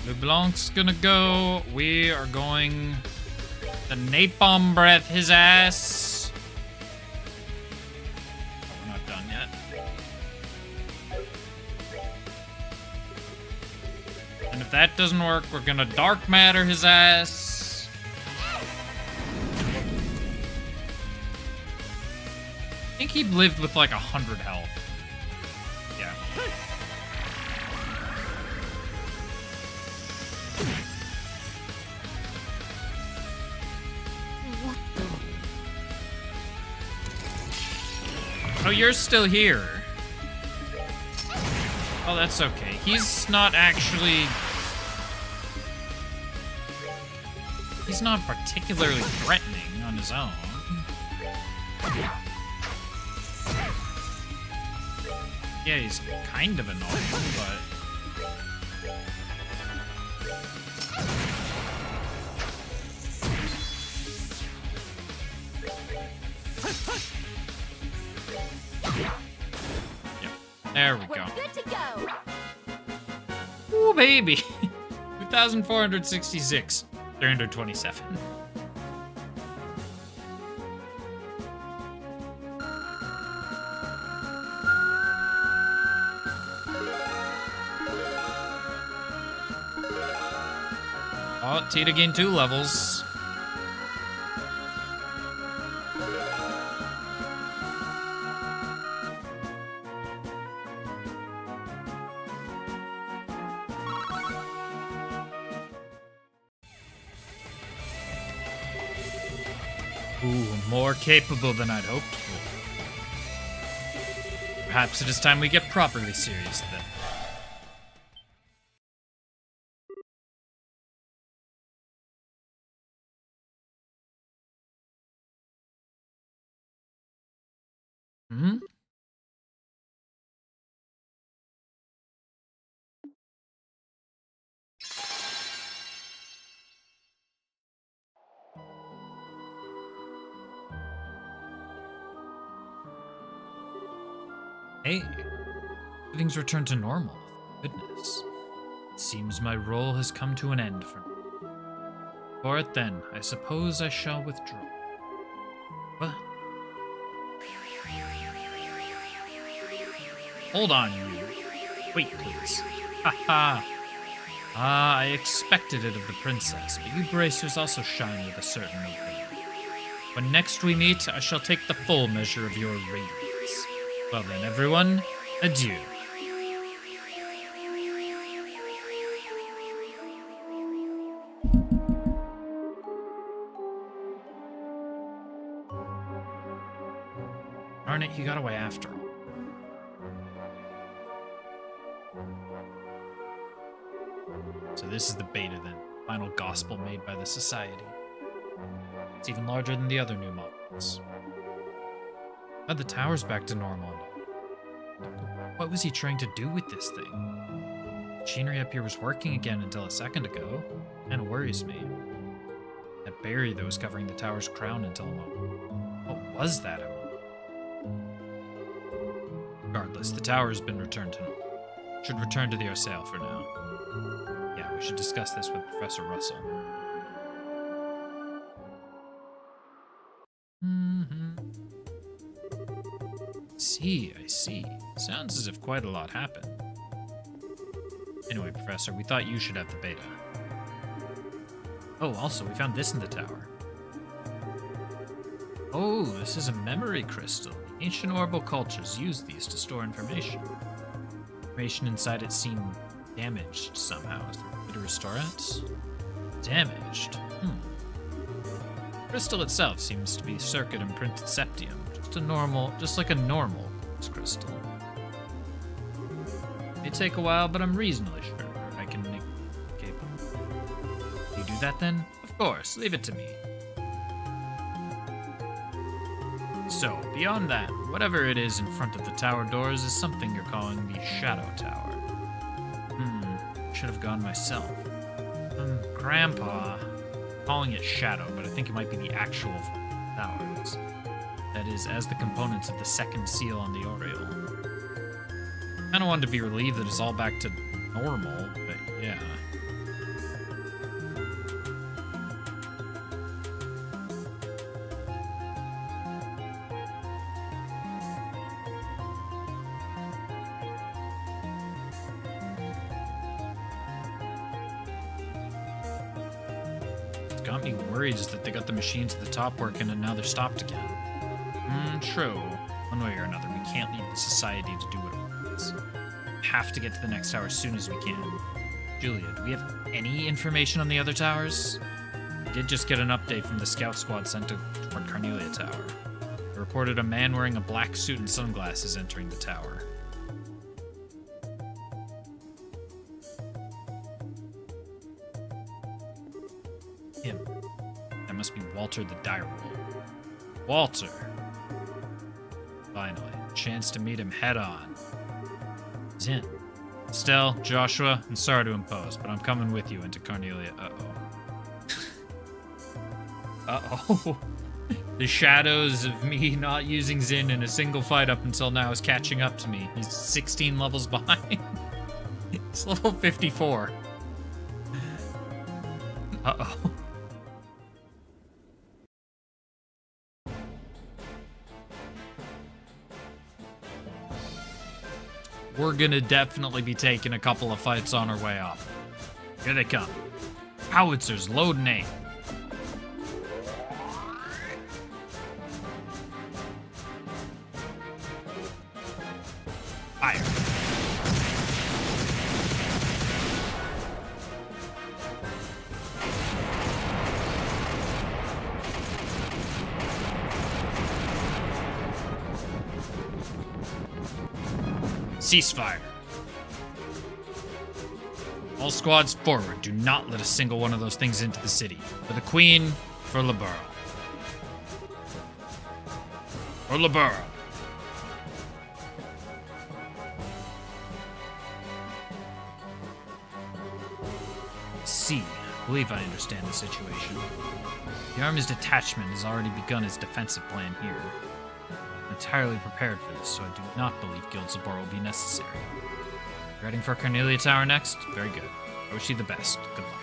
LeBlanc's gonna go. We are going the napalm breath his ass. Oh, we're not done yet. And if that doesn't work, we're gonna dark matter his ass. I think he lived with like 100 health. Yeah. Oh, you're still here. Oh, that's okay. He's not actually... He's not particularly threatening on his own. Yeah, he's kind of annoying, but... There we go. We're good to go. Ooh, baby. 2,466. 327. Oh, Tita gained 2 levels. Ooh, more capable than I'd hoped for. Perhaps it is time we get properly serious then. Hmm? Hey, things return to normal. Goodness. It seems my role has come to an end for me. For it then, I suppose I shall withdraw. What? Hold on, you. Wait, please. Haha. Ah, I expected it of the princess, but you bracers also shine with a certain nobility. When next we meet, I shall take the full measure of your radiance. Well then, everyone, adieu. Darn it, he got away after all. So this is the beta then, final gospel made by the Society. It's even larger than the other new models. Now the tower's back to normal. What was he trying to do with this thing? Machinery up here was working again until a second ago. Kinda worries me. That berry that was covering the tower's crown until a moment. What was that? Regardless, the tower has been returned to normal. Should return to the Orsale for now. Yeah, we should discuss this with Professor Russell. I see. Sounds as if quite a lot happened. Anyway, Professor, we thought you should have the beta. Oh, also, we found this in the tower. Oh, this is a memory crystal. Ancient Orbital cultures used these to store information. Information inside it seemed damaged somehow. Is there a way to restore it? Damaged? Crystal itself seems to be circuit imprinted septium. Just like a normal crystal. May take a while, but I'm reasonably sure I can make it capable. You do that then? Of course, leave it to me. So, beyond that, whatever it is in front of the tower doors is something you're calling the Shadow Tower. Should have gone myself. Grandpa. Calling it Shadow, but I think it might be the actual towers. That is, as the components of the second seal on the Oriole. Kinda wanted to be relieved that it's all back to normal, but yeah. What's got me worried is that they got the machines at the top working and now they're stopped again. True. One way or another, we can't leave the Society to do what it wants. We have to get to the next tower as soon as we can. Julia, do we have any information on the other towers? We did just get an update from the scout squad sent toward Carnelia Tower. They reported a man wearing a black suit and sunglasses entering the tower. Walter the Direwolf. Walter. Finally, chance to meet him head on. Zin. Estelle, Joshua, I'm sorry to impose, but I'm coming with you into Carnelia. Uh-oh. The shadows of me not using Zin in a single fight up until now is catching up to me. He's 16 levels behind. He's level 54. Uh-oh. We're gonna definitely be taking a couple of fights on our way up. Here they come. Howitzers, load and aim. Fire. Ceasefire. All squads forward. Do not let a single one of those things into the city. For the Queen, for Labura. For Labura. C. I believe I understand the situation. The Army's detachment has already begun its defensive plan here. I'm entirely prepared for this, so I do not believe Guild support will be necessary. You heading for Carnelia Tower next? Very good. I wish you the best. Good luck.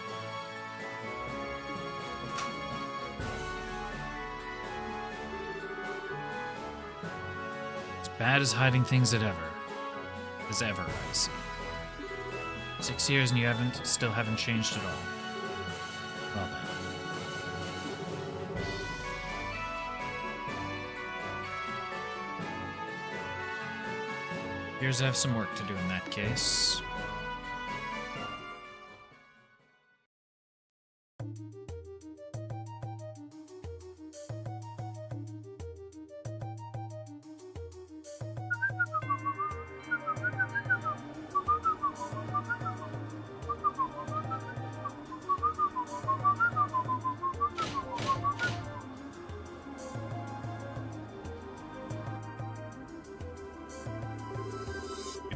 As bad as hiding things as ever, I see. 6 years and you still haven't changed at all. Well then. Appears I have some work to do in that case.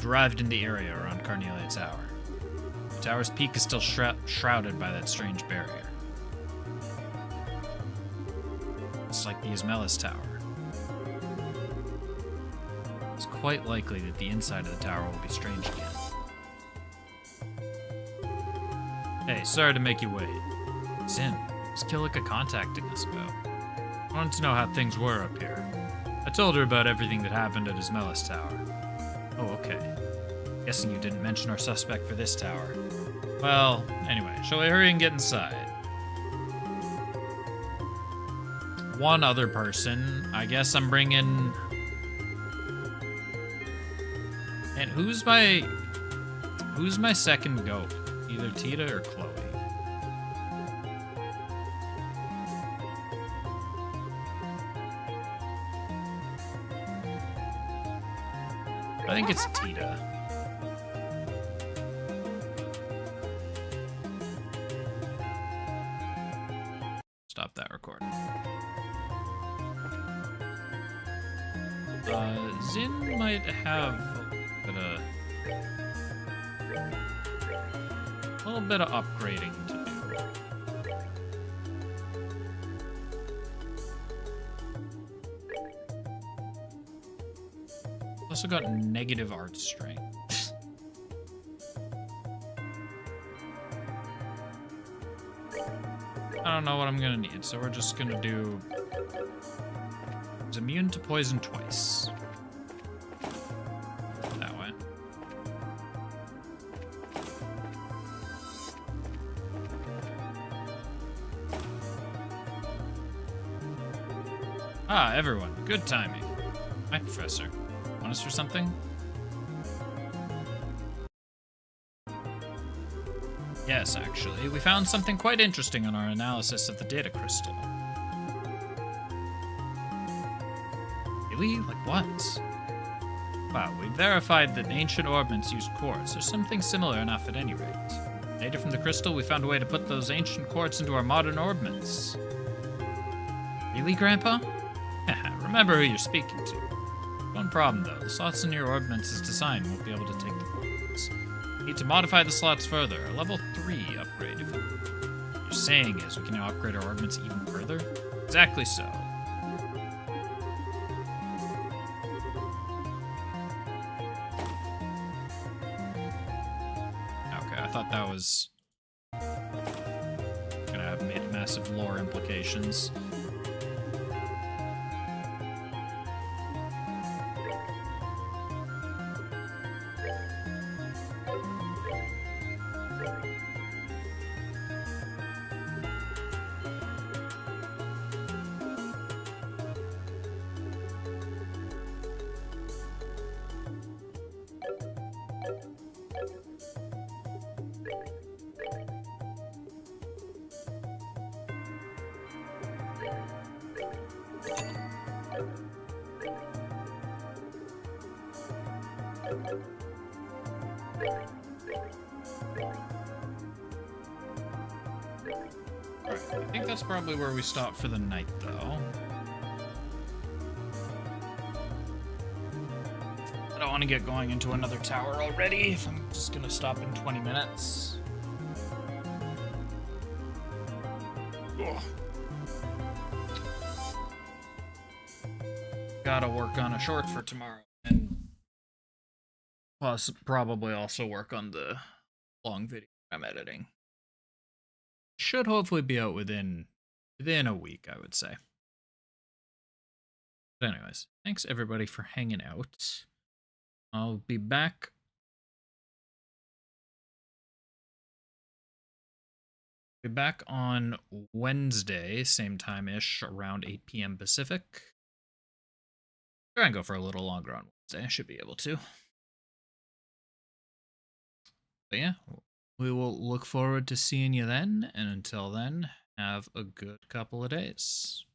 Arrived in the area around Carnelia Tower. The tower's peak is still shrouded by that strange barrier. It's like the Ismelis Tower. It's quite likely that the inside of the tower will be strange again. Hey, sorry to make you wait. Zin, was Kilika contacting us about? I wanted to know how things were up here. I told her about everything that happened at Ismelis Tower. Oh, okay. Guessing you didn't mention our suspect for this tower. Well, anyway, shall we hurry and get inside? One other person. I guess I'm bringing... And who's my second goat? Either Tita or Chloe. I think it's Tita. Stop that recording. Zin might have a little bit of upgrading to do. Also got negative art strength. I don't know what I'm gonna need, so we're just gonna do... He's immune to poison twice. That way. Ah, everyone. Good timing. Hi, Professor. Want us for something? Yes, actually. We found something quite interesting in our analysis of the data crystal. Really? Like what? Well, we verified that ancient orbments used quartz, or something similar enough at any rate. Data from the crystal, we found a way to put those ancient quartz into our modern orbments. Really, Grandpa? Remember who you're speaking to. One problem, though. The slots in your ordinance's design won't be able to take the points. You need to modify the slots further. A level 3 upgrade. If what you're saying is we can now upgrade our ordinance even further? Exactly so. Okay, I thought that was gonna have massive lore implications. Alright, I think that's probably where we stop for the night, though. I don't want to get going into another tower already, if I'm just gonna stop in 20 minutes. Ugh. Gotta work on a short for tomorrow, and plus probably also work on the long video I'm editing. Should hopefully be out within a week, I would say. But anyways, thanks everybody for hanging out. I'll be back. On Wednesday, same time-ish, around 8 p.m. Pacific. Try and go for a little longer on Wednesday. I should be able to. But yeah, we will look forward to seeing you then. And until then, have a good couple of days.